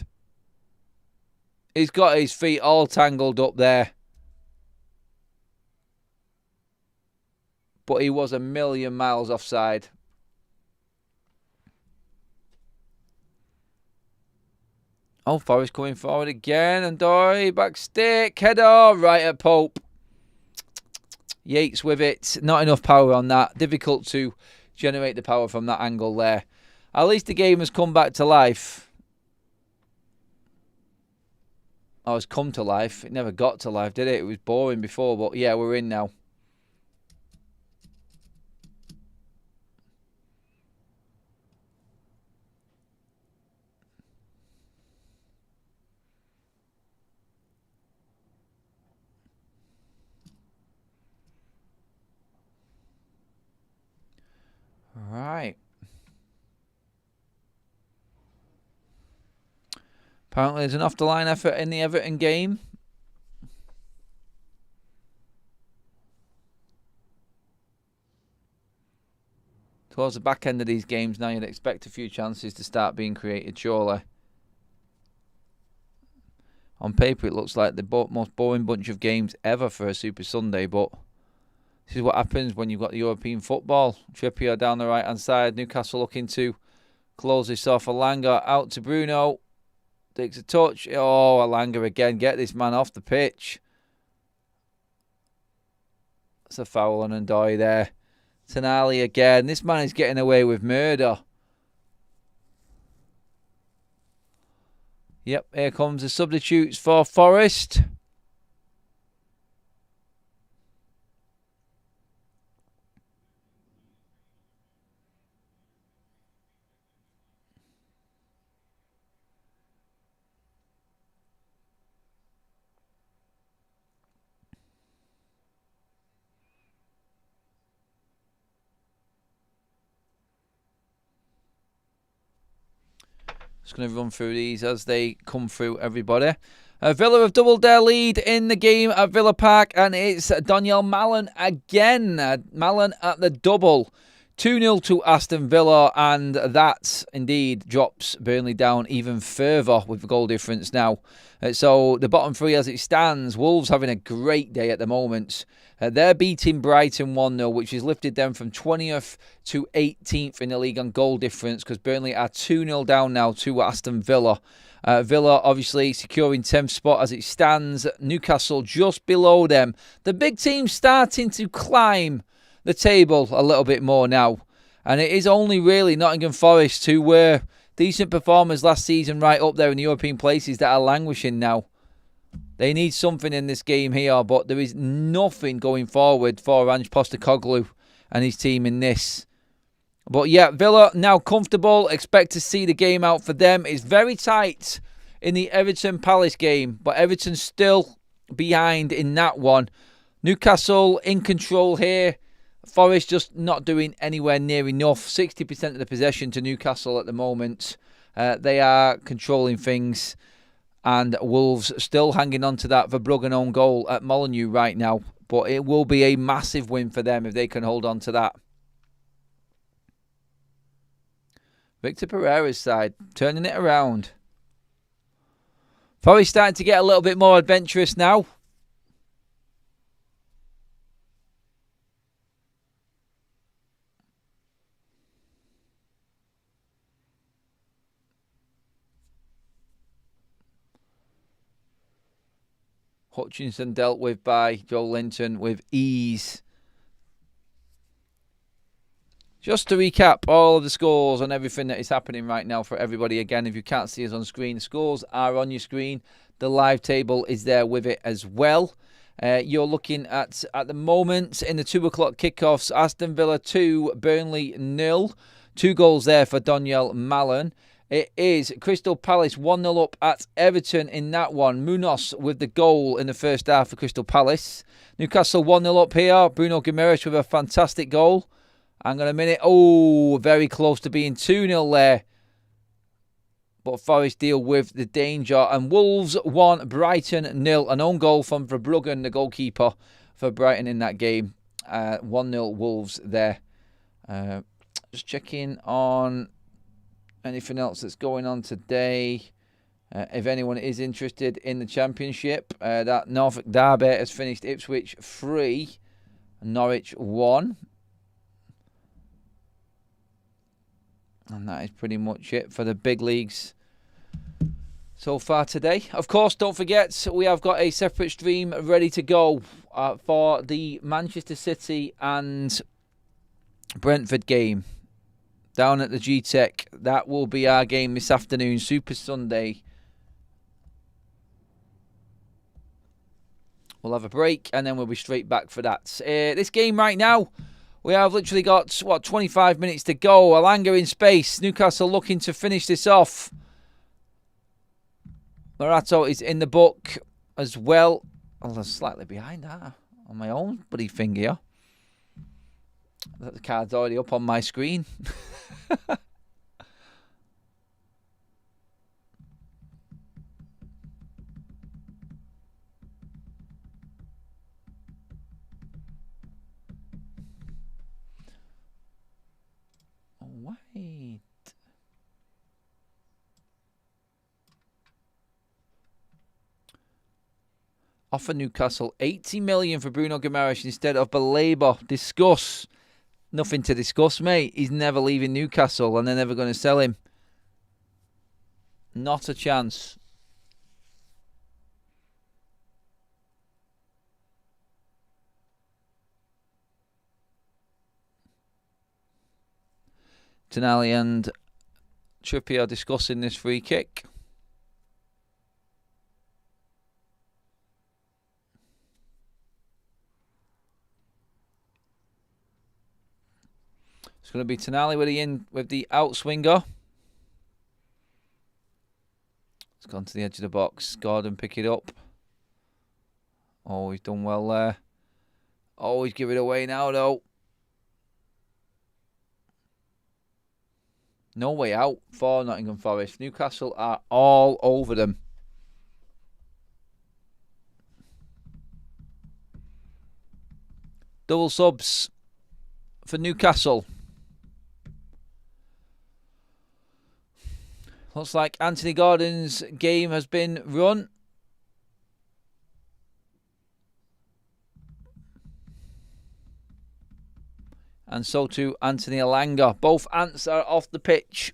He's got his feet all tangled up there. But he was a million miles offside. Oh, Forrest coming forward again. And Dory, back stick. Header right at Pope. Yates with it. Not enough power on that. Difficult to generate the power from that angle there. At least the game has come back to life. Oh, it's come to life. It never got to life, did it? It was boring before, but yeah, we're in now. Right. Apparently there's an off-the-line effort in the Everton game. Towards the back end of these games now, you'd expect a few chances to start being created, surely. On paper, it looks like the most boring bunch of games ever for a Super Sunday, but this is what happens when you've got the European football. Trippier down the right-hand side. Newcastle looking to close this off. Alanga out to Bruno. Takes a touch. Oh, Alanga again. Get this man off the pitch. That's a foul on Ndoye there. Tonali again. This man is getting away with murder. Yep, here comes the substitutes for Forest. Just going to run through these as they come through, everybody. Villa have doubled their lead in the game at Villa Park, and it's Daniel Malen again. Malen at the double. 2-0 to Aston Villa, and that indeed drops Burnley down even further with the goal difference now. So the bottom three as it stands, Wolves having a great day at the moment. They're beating Brighton 1-0, which has lifted them from 20th to 18th in the league on goal difference, because Burnley are 2-0 down now to Aston Villa. Villa obviously securing 10th spot as it stands. Newcastle just below them. The big team's starting to climb the table a little bit more now, and it is only really Nottingham Forest, who were decent performers last season, right up there in the European places, that are languishing now. They need something in this game here, but there is nothing going forward for Ange Postecoglou and his team in this. But yeah, Villa now comfortable. Expect to see the game out for them. It's very tight in the Everton Palace game, but Everton's still behind in that one. Newcastle in control here. Forest just not doing anywhere near enough. 60% of the possession to Newcastle at the moment. They are controlling things. And Wolves still hanging on to that Verbruggen own goal at Molineux right now. But it will be a massive win for them if they can hold on to that. Victor Pereira's side turning it around. Forest starting to get a little bit more adventurous now. Hutchinson dealt with by Joe Linton with ease. Just to recap all of the scores and everything that is happening right now for everybody. Again, if you can't see us on screen, the scores are on your screen. The live table is there with it as well. You're looking at the moment, in the 2 o'clock kickoffs, Aston Villa 2, Burnley 0. 2 goals there for Donyell Malen. It is Crystal Palace 1-0 up at Everton in that one. Munoz with the goal in the first half for Crystal Palace. Newcastle 1-0 up here. Bruno Guimaraes with a fantastic goal. Hang on a minute. Oh, very close to being 2-0 there. But Forest deal with the danger. And Wolves 1, Brighton 0. An own goal from Verbruggen, the goalkeeper for Brighton in that game. 1-0 Wolves there. Just checking on anything else that's going on today. If anyone is interested in the Championship, that Norfolk Derby has finished Ipswich 3, Norwich 1. And that is pretty much it for the big leagues so far today. Of course, don't forget, we have got a separate stream ready to go for the Manchester City and Brentford game down at the G-Tech. That will be our game this afternoon, Super Sunday. We'll have a break and then we'll be straight back for that. This game right now, we have literally got, 25 minutes to go. Alanga in space. Newcastle looking to finish this off. Morato is in the book as well. I was slightly behind that on my own bloody thing here. The card's already up on my screen. Wait. Offer Newcastle 80 million for Bruno Guimaraes instead of Baleba. Discuss. Nothing to discuss, mate. He's never leaving Newcastle and they're never going to sell him. Not a chance. Tonali and Trippier discussing this free kick. It's going to be Tonali with the outswinger. It's gone to the edge of the box. Gordon pick it up. Oh, he's done well there. Oh, he's give it away now though. No way out for Nottingham Forest. Newcastle are all over them. Double subs for Newcastle. Looks like Anthony Gordon's game has been run. And so too Anthony Alanga. Both Ants are off the pitch.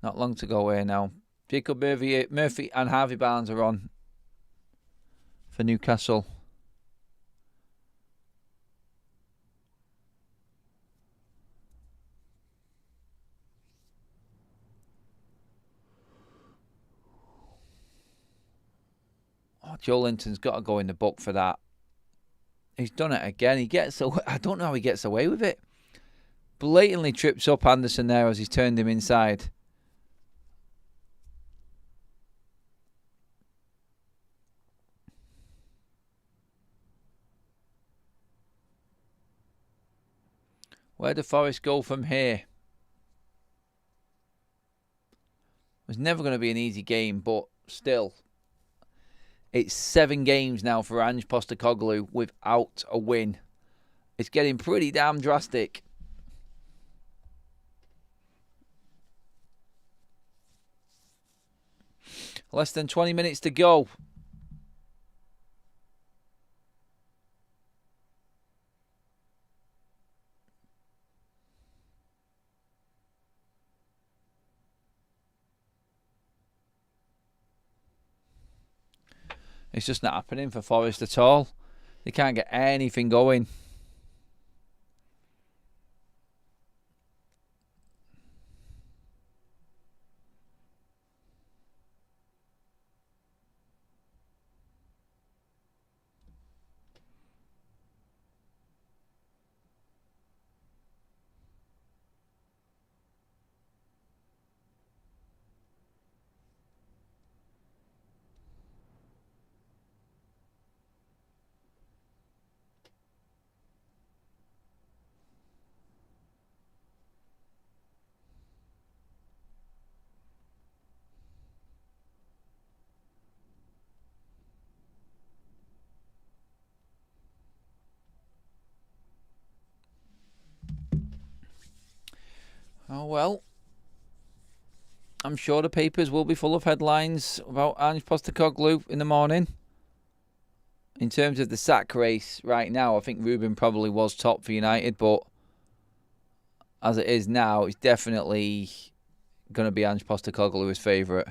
Not long to go here now. Jacob Murphy and Harvey Barnes are on for Newcastle. Oh, Joe Linton's got to go in the book for that. He's done it again. I don't know how he gets away with it. Blatantly trips up Anderson there as he's turned him inside. Where do Forest go from here? It was never going to be an easy game, but still. It's 7 games now for Ange Postecoglou without a win. It's getting pretty damn drastic. Less than 20 minutes to go. It's just not happening for Forest at all. They can't get anything going. Oh well. I'm sure the papers will be full of headlines about Ange Postecoglou in the morning. In terms of the sack race right now, I think Ruben probably was top for United, but as it is now, it's definitely going to be Ange Postecoglou's favourite.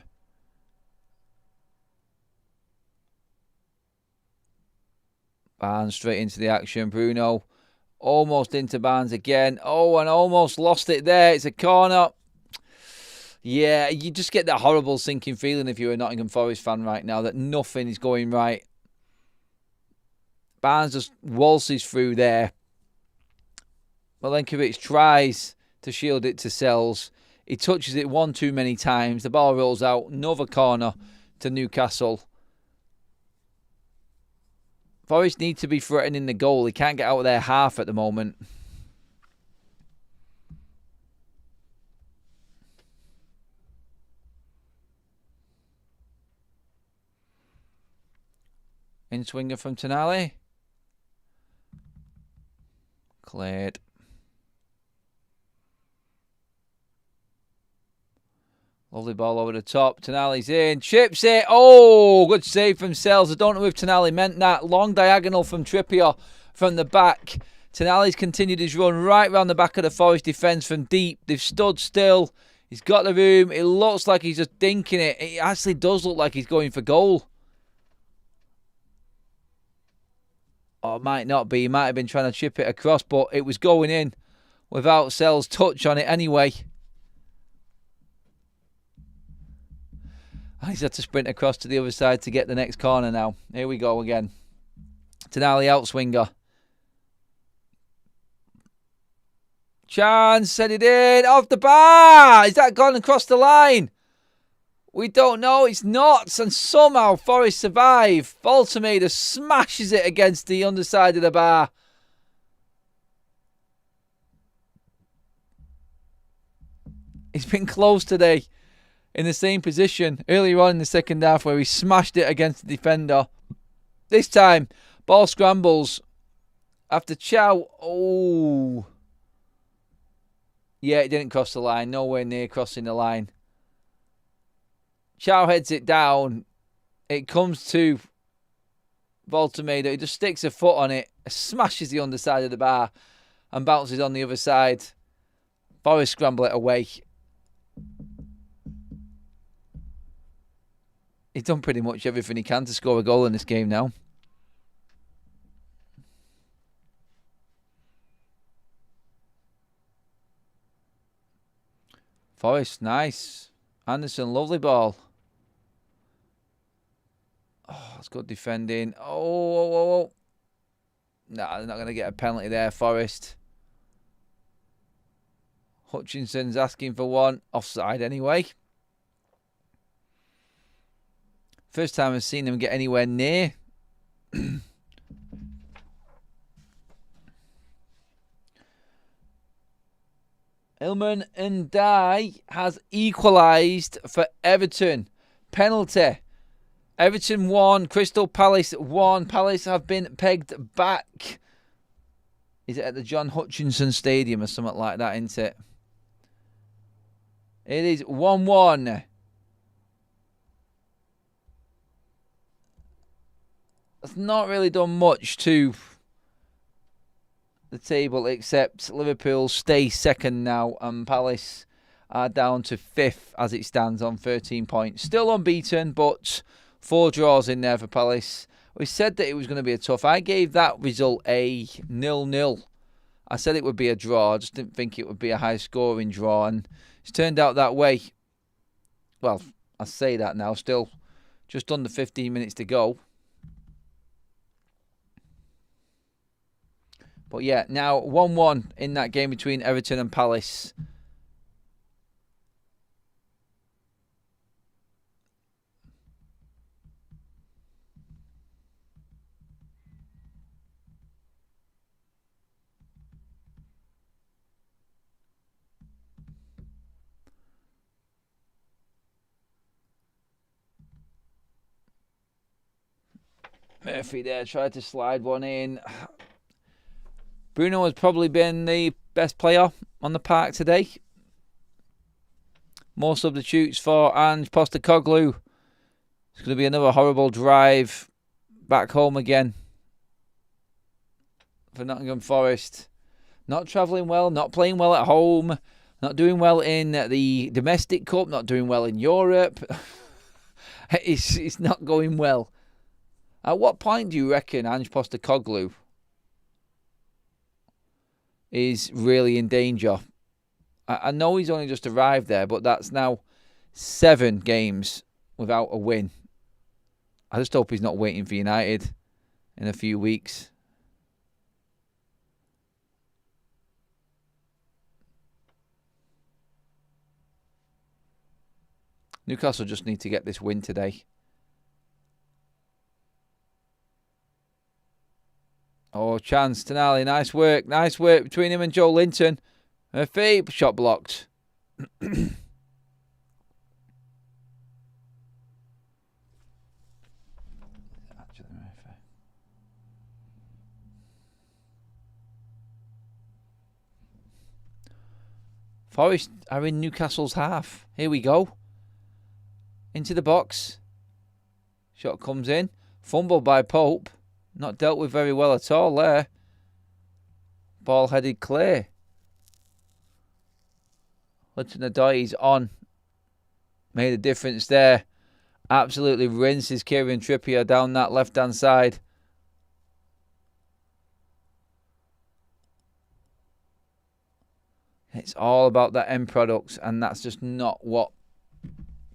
Barnes straight into the action. Bruno almost into Barnes again. Oh, and almost lost it there. It's a corner. Yeah, you just get that horrible sinking feeling if you're a Nottingham Forest fan right now that nothing is going right. Barnes just waltzes through there. Milenkovic tries to shield it to Sells. He touches it one too many times. The ball rolls out. Another corner to Newcastle. Forest need to be threatening the goal. He can't get out of their half at the moment. In swinger from Tonali. Cleared. Lovely ball over the top. Tonali's in. Chips it. Oh, good save from Sells. I don't know if Tonali meant that. Long diagonal from Trippier from the back. Tonali's continued his run right round the back of the Forest defence from deep. They've stood still. He's got the room. It looks like he's just dinking it. It actually does look like he's going for goal. Or it might not be. He might have been trying to chip it across, but it was going in without Sells' touch on it anyway. He's had to sprint across to the other side to get the next corner now. Here we go again. Tonali outswinger. Chance, set it in, off the bar. Is that gone across the line? We don't know. It's not. And somehow Forest survive. Baltimore smashes it against the underside of the bar. It's been close today. in the same position earlier on in the second half where he smashed it against the defender. This time, ball scrambles after Chow. Oh. Yeah, it didn't cross the line. Nowhere near crossing the line. Chow heads it down. It comes to Voltomedo. He just sticks a foot on it, smashes the underside of the bar, and bounces on the other side. Forest scramble it away. He's done pretty much everything he can to score a goal in this game now. Forest, nice. Anderson, lovely ball. Oh, that's good defending. Oh. Nah, they're not going to get a penalty there, Forest. Hutchinson's asking for one. Offside anyway. First time I've seen them get anywhere near. Ilman Ndiaye has equalised for Everton. Penalty. Everton 1, Crystal Palace 1. Palace have been pegged back. Is it at the John Hutchinson Stadium or something like that, isn't it? It is 1-1. That's not really done much to the table, except Liverpool stay second now and Palace are down to 5th as it stands on 13 points. Still unbeaten, but 4 draws in there for Palace. We said that it was going to be a tough. I gave that result a 0-0. I said it would be a draw. I just didn't think it would be a high-scoring draw, and it's turned out that way. Well, I say that now. Still just under 15 minutes to go. But yeah, now 1-1 in that game between Everton and Palace. Murphy there tried to slide one in. Bruno has probably been the best player on the park today. More substitutes for Ange Postecoglou. It's going to be another horrible drive back home again for Nottingham Forest. Not travelling well, not playing well at home, not doing well in the domestic cup, not doing well in Europe. It's not going well. At what point do you reckon Ange Postecoglou is really in danger? I know he's only just arrived there, but that's now 7 games without a win. I just hope he's not waiting for United in a few weeks. Newcastle just need to get this win today. Oh, chance, Tonali, nice work between him and Joe Linton. Murphy, shot blocked. Forest are in Newcastle's half. Here we go. Into the box. Shot comes in. Fumbled by Pope. Not dealt with very well at all there. Ball headed clear. Hudson-Odoi on. Made a difference there. Absolutely rinses Kieran Trippier down that left-hand side. It's all about that end product, and that's just not what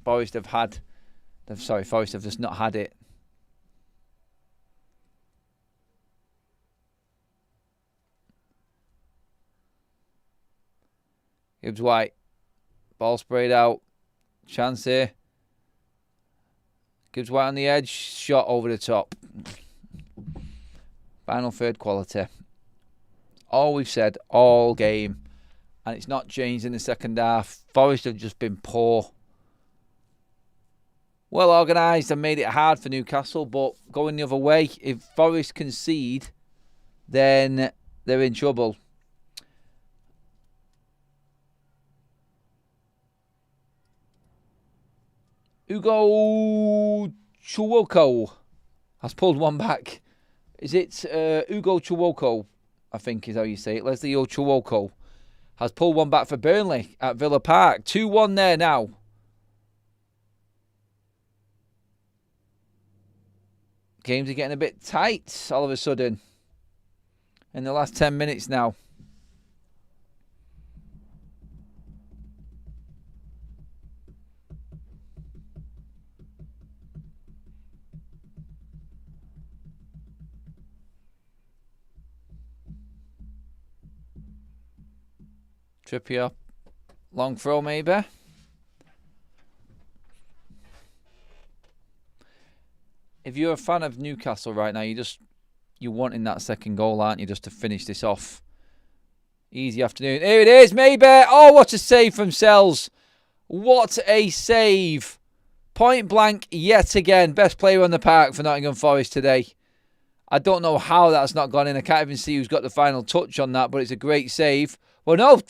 Forest have had. Forest have just not had it. Gibbs White. Ball sprayed out. Chance here. Gibbs White on the edge. Shot over the top. Final third quality. All we've said all game. And it's not changed in the second half. Forest have just been poor. Well organised and made it hard for Newcastle, but going the other way, if Forest concede, then they're in trouble. Ugo Chuwoko has pulled one back. Is it Ugo Chuwoko, I think is how you say it. Leslie Chuwoko has pulled one back for Burnley at Villa Park. 2-1 there now. Games are getting a bit tight all of a sudden in the last 10 minutes now. Trippier, long throw maybe. If you're a fan of Newcastle right now, you're wanting that second goal, aren't you, just to finish this off. Easy afternoon. Here it is, maybe. Oh, what a save from Sells. What a save. Point blank yet again. Best player on the park for Nottingham Forest today. I don't know how that's not gone in. I can't even see who's got the final touch on that, but it's a great save. Well, no.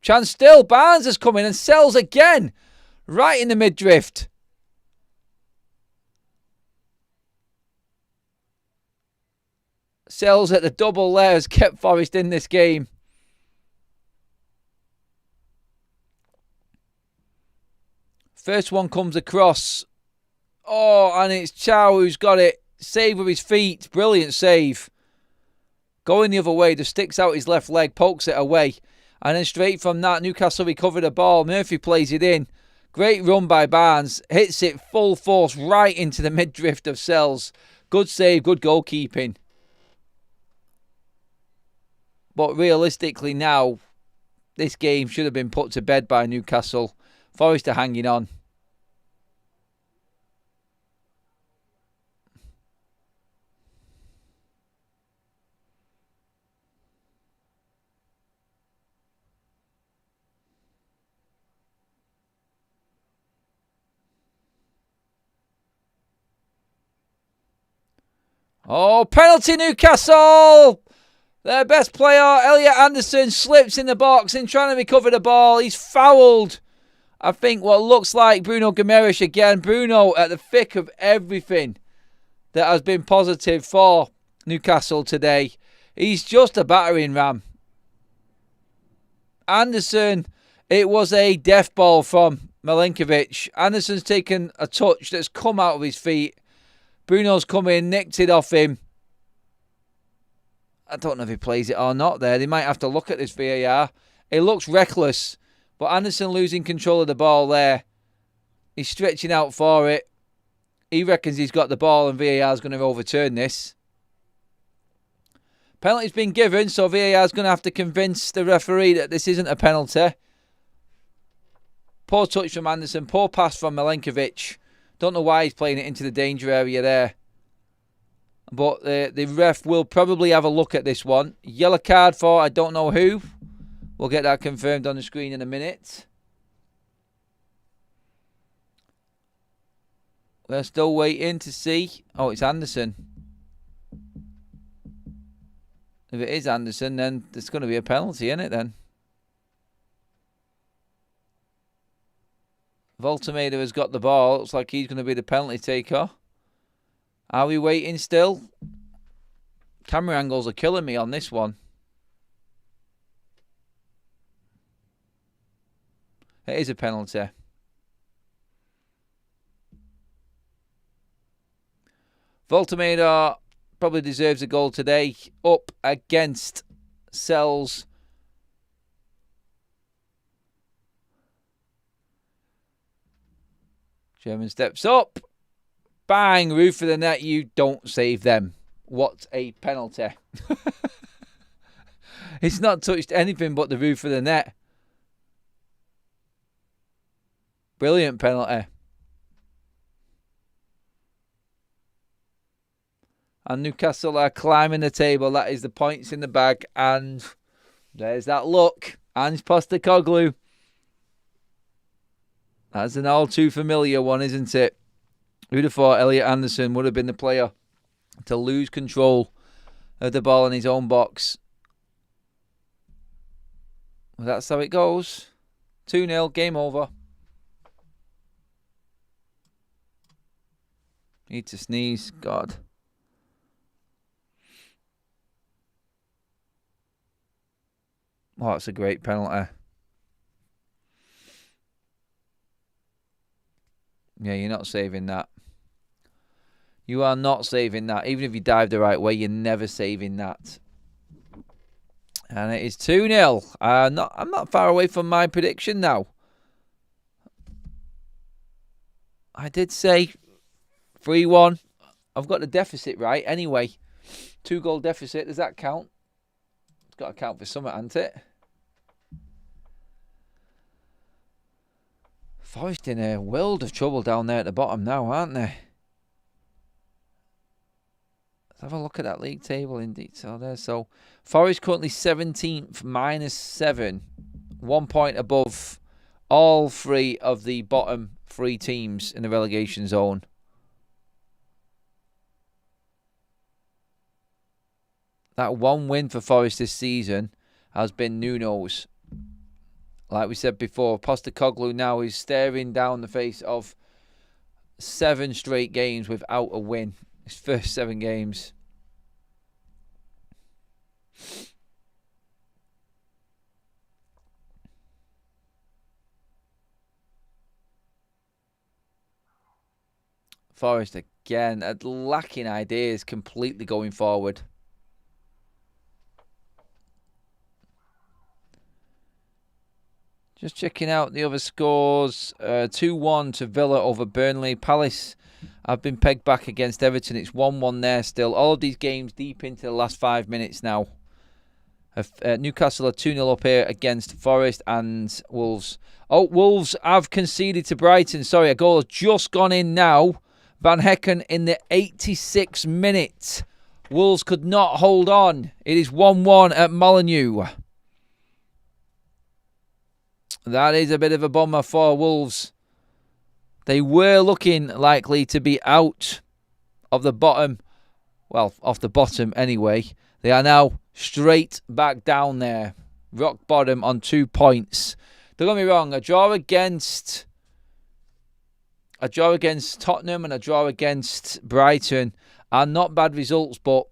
Chance still. Barnes has come in and Sells again. Right in the mid-drift. Sells at the double there has kept Forest in this game. First one comes across. Oh, and it's Chow who's got it. Save with his feet. Brilliant save. Going the other way, just sticks out his left leg, pokes it away. And then straight from that, Newcastle recover the ball. Murphy plays it in. Great run by Barnes. Hits it full force right into the mid-drift of Sells. Good save, good goalkeeping. But realistically now, this game should have been put to bed by Newcastle. Forest are hanging on. Oh, penalty Newcastle! Their best player, Elliot Anderson, slips in the box in trying to recover the ball. He's fouled, I think, what looks like Bruno Guimaraes again. Bruno at the thick of everything that has been positive for Newcastle today. He's just a battering ram. Anderson, it was a death ball from Milenkovic. Anderson's taken a touch that's come out of his feet. Bruno's come in, nicked it off him. I don't know if he plays it or not there. They might have to look at this VAR. It looks reckless. But Anderson losing control of the ball there. He's stretching out for it. He reckons he's got the ball and VAR is going to overturn this. Penalty's been given, so VAR is going to have to convince the referee that this isn't a penalty. Poor touch from Anderson. Poor pass from Milenkovic. Don't know why he's playing it into the danger area there. But the ref will probably have a look at this one. Yellow card for I don't know who. We'll get that confirmed on the screen in a minute. We're still waiting to see. Oh, it's Anderson. If it is Anderson, then there's going to be a penalty, isn't it then? Voltemeda has got the ball. Looks like he's going to be the penalty taker. Are we waiting still? Camera angles are killing me on this one. It is a penalty. Voltemeda probably deserves a goal today. Up against Sells. German steps up. Bang, roof of the net. You don't save them. What a penalty. It's not touched anything but the roof of the net. Brilliant penalty. And Newcastle are climbing the table. That is the points in the bag. And there's that look. Ange Postecoglou. That's an all too familiar one, isn't it? Who'd have thought Elliot Anderson would have been the player to lose control of the ball in his own box? Well, that's how it goes. 2-0, game over. Need to sneeze. God. Oh, that's a great penalty. Yeah, you're not saving that. You are not saving that. Even if you dive the right way, you're never saving that. And it is 2-0. I'm not far away from my prediction now. I did say 3-1. I've got the deficit right anyway. 2-goal deficit. Does that count? It's got to count for something, hasn't it? Forest in a world of trouble down there at the bottom now, aren't they? Let's have a look at that league table in detail there. So, Forest currently 17th, -7. 1 point above all three of the bottom three teams in the relegation zone. That one win for Forest this season has been Nuno's. Like we said before, Postecoglou now is staring down the face of 7 straight games without a win. His first 7 games. Forest again, lacking ideas completely going forward. Just checking out the other scores. 2-1 to Villa over Burnley. Palace have been pegged back against Everton. It's 1-1 there still. All of these games deep into the last 5 minutes now. Newcastle are 2-0 up here against Forest and Wolves. Oh, Wolves have conceded to Brighton. Sorry, a goal has just gone in now. Van Hecken in the 86th minute. Wolves could not hold on. It is 1-1 at Molineux. That is a bit of a bummer for Wolves. They were looking likely to be out of the bottom. Well, off the bottom anyway. They are now straight back down there. Rock bottom on 2 points. Don't get me wrong, a draw against Tottenham and a draw against Brighton are not bad results, but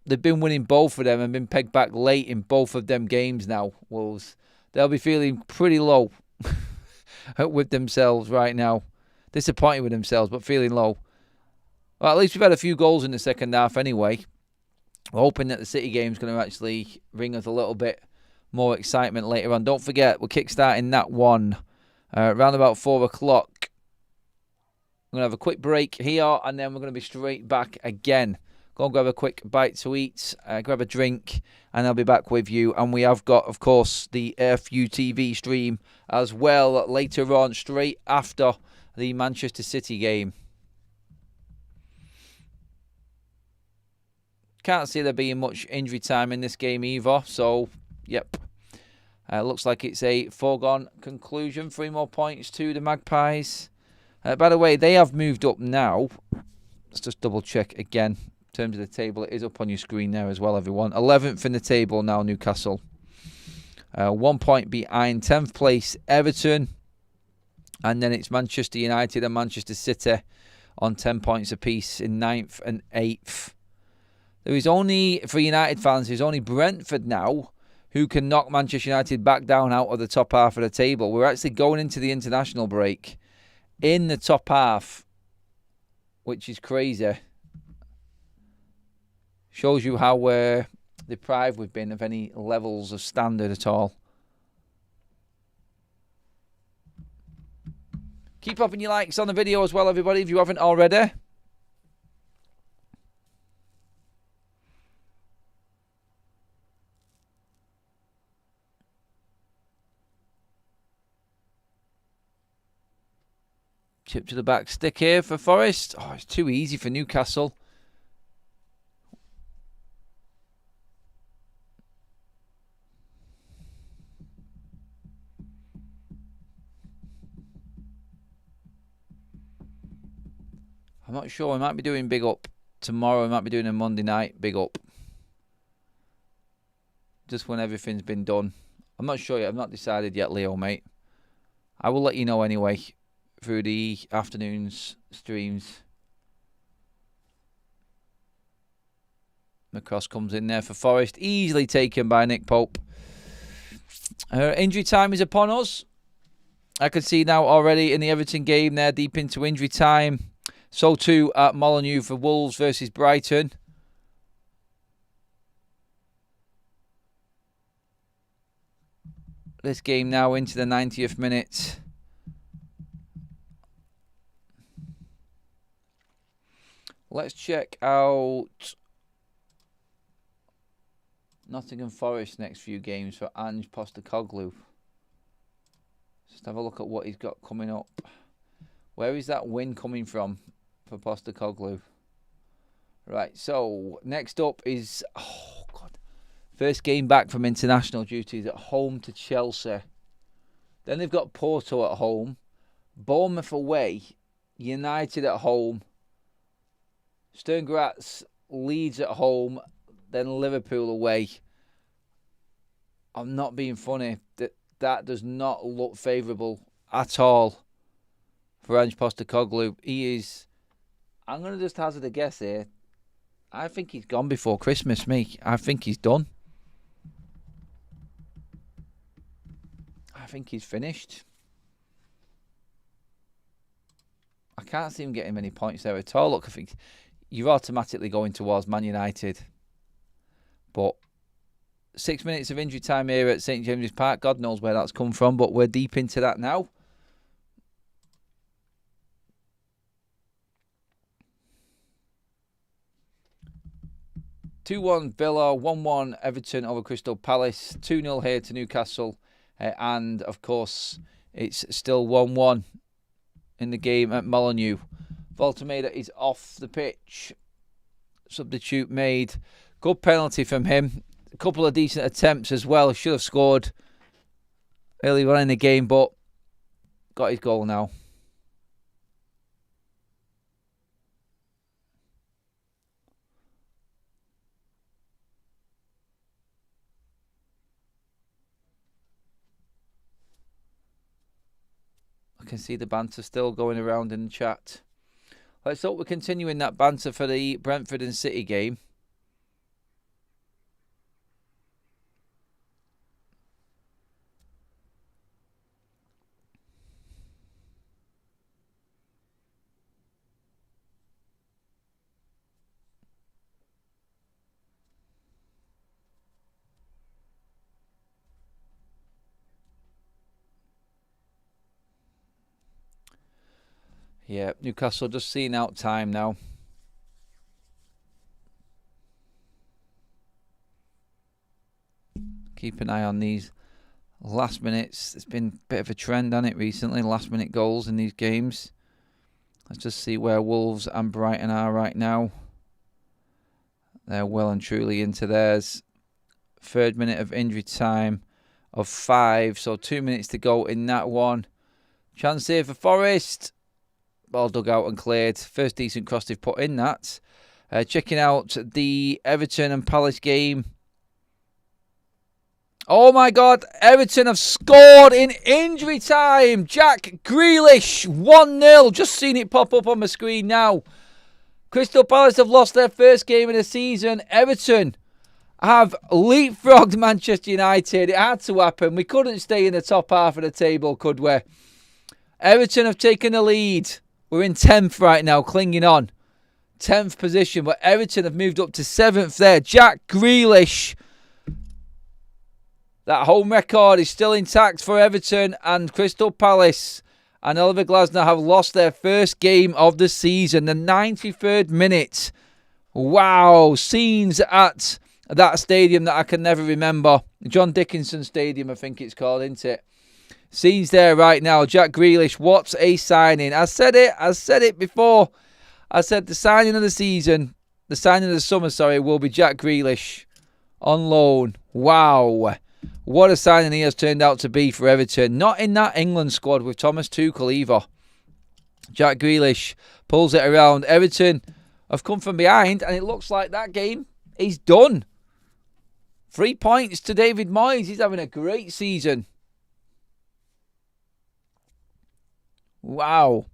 they've been winning both of them and been pegged back late in both of them games now, Wolves. They'll be feeling pretty low with themselves right now. Disappointed with themselves, but feeling low. Well, at least we've had a few goals in the second half anyway. We're hoping that the City game's going to actually bring us a little bit more excitement later on. Don't forget, we're kickstarting that one around about 4 o'clock. We're going to have a quick break here, and then we're going to be straight back again. Go and grab a quick bite to eat, grab a drink, and I'll be back with you. And we have got, of course, the AFU TV stream as well later on, straight after the Manchester City game. Can't see there being much injury time in this game either. So, yep. Looks like it's a foregone conclusion. 3 more points to the Magpies. By the way, they have moved up now. Let's just double check again. In terms of the table, it is up on your screen there as well, everyone. 11th in the table now, Newcastle. 1 point behind 10th place, Everton. And then it's Manchester United and Manchester City on 10 points apiece in 9th and 8th. There is only, for United fans, there's only Brentford now who can knock Manchester United back down out of the top half of the table. We're actually going into the international break in the top half, which is crazy. Shows you how deprived we've been of any levels of standard at all. Keep popping your likes on the video as well, everybody, if you haven't already. Chip to the back stick here for Forest. Oh, it's too easy for Newcastle. I'm not sure. We might be doing big up tomorrow. We might be doing a Monday night big up. Just when everything's been done. I'm not sure yet. I've not decided yet, Leo, mate. I will let you know anyway through the afternoon's streams. McCross comes in there for Forest. Easily taken by Nick Pope. Injury time is upon us. I can see now already in the Everton game they're deep into injury time. So too at Molineux for Wolves versus Brighton. This game now into the 90th minute. Let's check out Nottingham Forest next few games for Ange Postecoglou. Just have a look at what he's got coming up. Where is that win coming from for Postecoglou? Right, so next up is... Oh, God. First game back from international duties at home to Chelsea. Then they've got Porto at home. Bournemouth away. United at home. Sturm Graz, Leeds at home. Then Liverpool away. I'm not being funny. That does not look favourable at all for Ange Postecoglou. He is... I'm going to just hazard a guess here. I think he's gone before Christmas, me. I think he's done. I think he's finished. I can't see him getting many points there at all. Look, I think you're automatically going towards Man United. But 6 minutes of injury time here at St James's Park. God knows where that's come from, but we're deep into that now. (2-1) Villa, 1-1 Everton over Crystal Palace, 2-0 here to Newcastle, and of course it's still 1-1 in the game at Molineux. Voltemeda is off the pitch. Substitute made. Good penalty from him. A couple of decent attempts as well. Should have scored early on in the game, but got his goal now. I can see the banter still going around in the chat. Let's hope we're continuing that banter for the Brentford and City game. Yeah, Newcastle just seeing out time now. Keep an eye on these last minutes. It's been a bit of a trend, hasn't it, recently? Last minute goals in these games. Let's just see where Wolves and Brighton are right now. They're well and truly into theirs. 3rd minute of injury time of 5. So 2 minutes to go in that one. Chance here for Forest. Ball dug out and cleared. First decent cross they've put in that. Checking out the Everton and Palace game. Oh my God, Everton have scored in injury time. Jack Grealish, 1-0. Just seen it pop up on my screen now. Crystal Palace have lost their first game of the season. Everton have leapfrogged Manchester United. It had to happen. We couldn't stay in the top half of the table, could we? Everton have taken the lead. We're in 10th right now, clinging on. 10th position, but Everton have moved up to 7th there. Jack Grealish. That home record is still intact for Everton, and Crystal Palace and Oliver Glasner have lost their first game of the season. The 93rd minute. Wow. Scenes at that stadium that I can never remember. John Dickinson Stadium, I think it's called, isn't it? Scenes there right now. Jack Grealish, what a signing. I said it before. I said the signing of the season, the signing of the summer, will be Jack Grealish on loan. Wow. What a signing he has turned out to be for Everton. Not in that England squad with Thomas Tuchel either. Jack Grealish pulls it around. Everton have come from behind, and it looks like that game is done. 3 points to David Moyes. He's having a great season. Wow.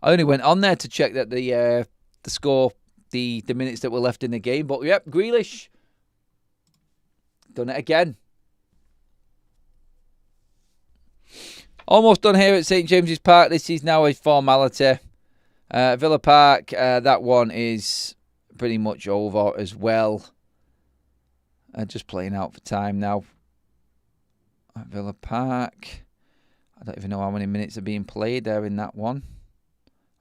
I only went on there to check that the score, the minutes that were left in the game. But yep, Grealish done it again. Almost done here at St James's Park. This is now a formality. Villa Park, that one is pretty much over as well. Just playing out for time now. At Villa Park. I don't even know how many minutes are being played there in that one.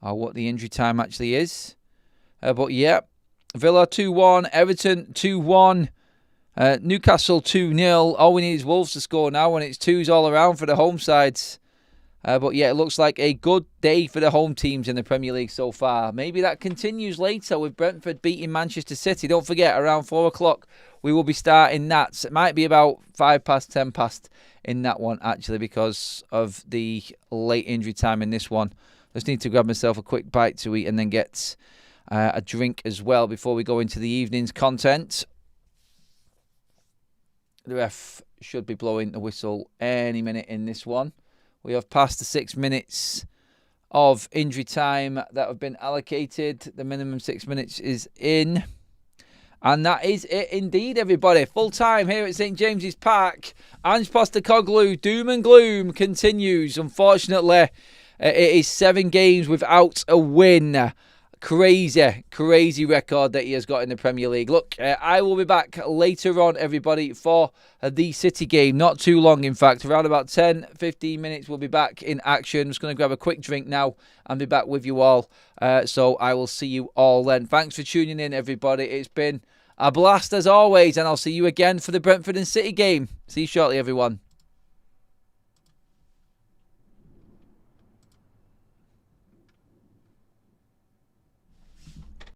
Or what the injury time actually is. But yeah, Villa 2-1, Everton 2-1, Newcastle 2-0. All we need is Wolves to score now, and it's 2s all around for the home sides. But yeah, it looks like a good day for the home teams in the Premier League so far. Maybe that continues later with Brentford beating Manchester City. Don't forget, around 4 o'clock, we will be starting that. It might be about 5 past, 10 past in that one, actually, because of the late injury time in this one. Just need to grab myself a quick bite to eat and then get a drink as well before we go into the evening's content. The ref should be blowing the whistle any minute in this one. We have passed the 6 minutes of injury time that have been allocated. The minimum 6 minutes is in. And that is it indeed, everybody. Full time here at St James's Park. Ange Postecoglou, doom and gloom continues. Unfortunately, it is 7 games without a win. Crazy record that he has got in the Premier League. Look, I will be back later on, everybody, for the City game. Not too long, in fact. Around about 10-15 minutes, we'll be back in action. I'm just going to grab a quick drink now and be back with you all. So I will see you all then. Thanks for tuning in, everybody. It's been a blast as always, and I'll see you again for the Brentford and City game. See you shortly, everyone.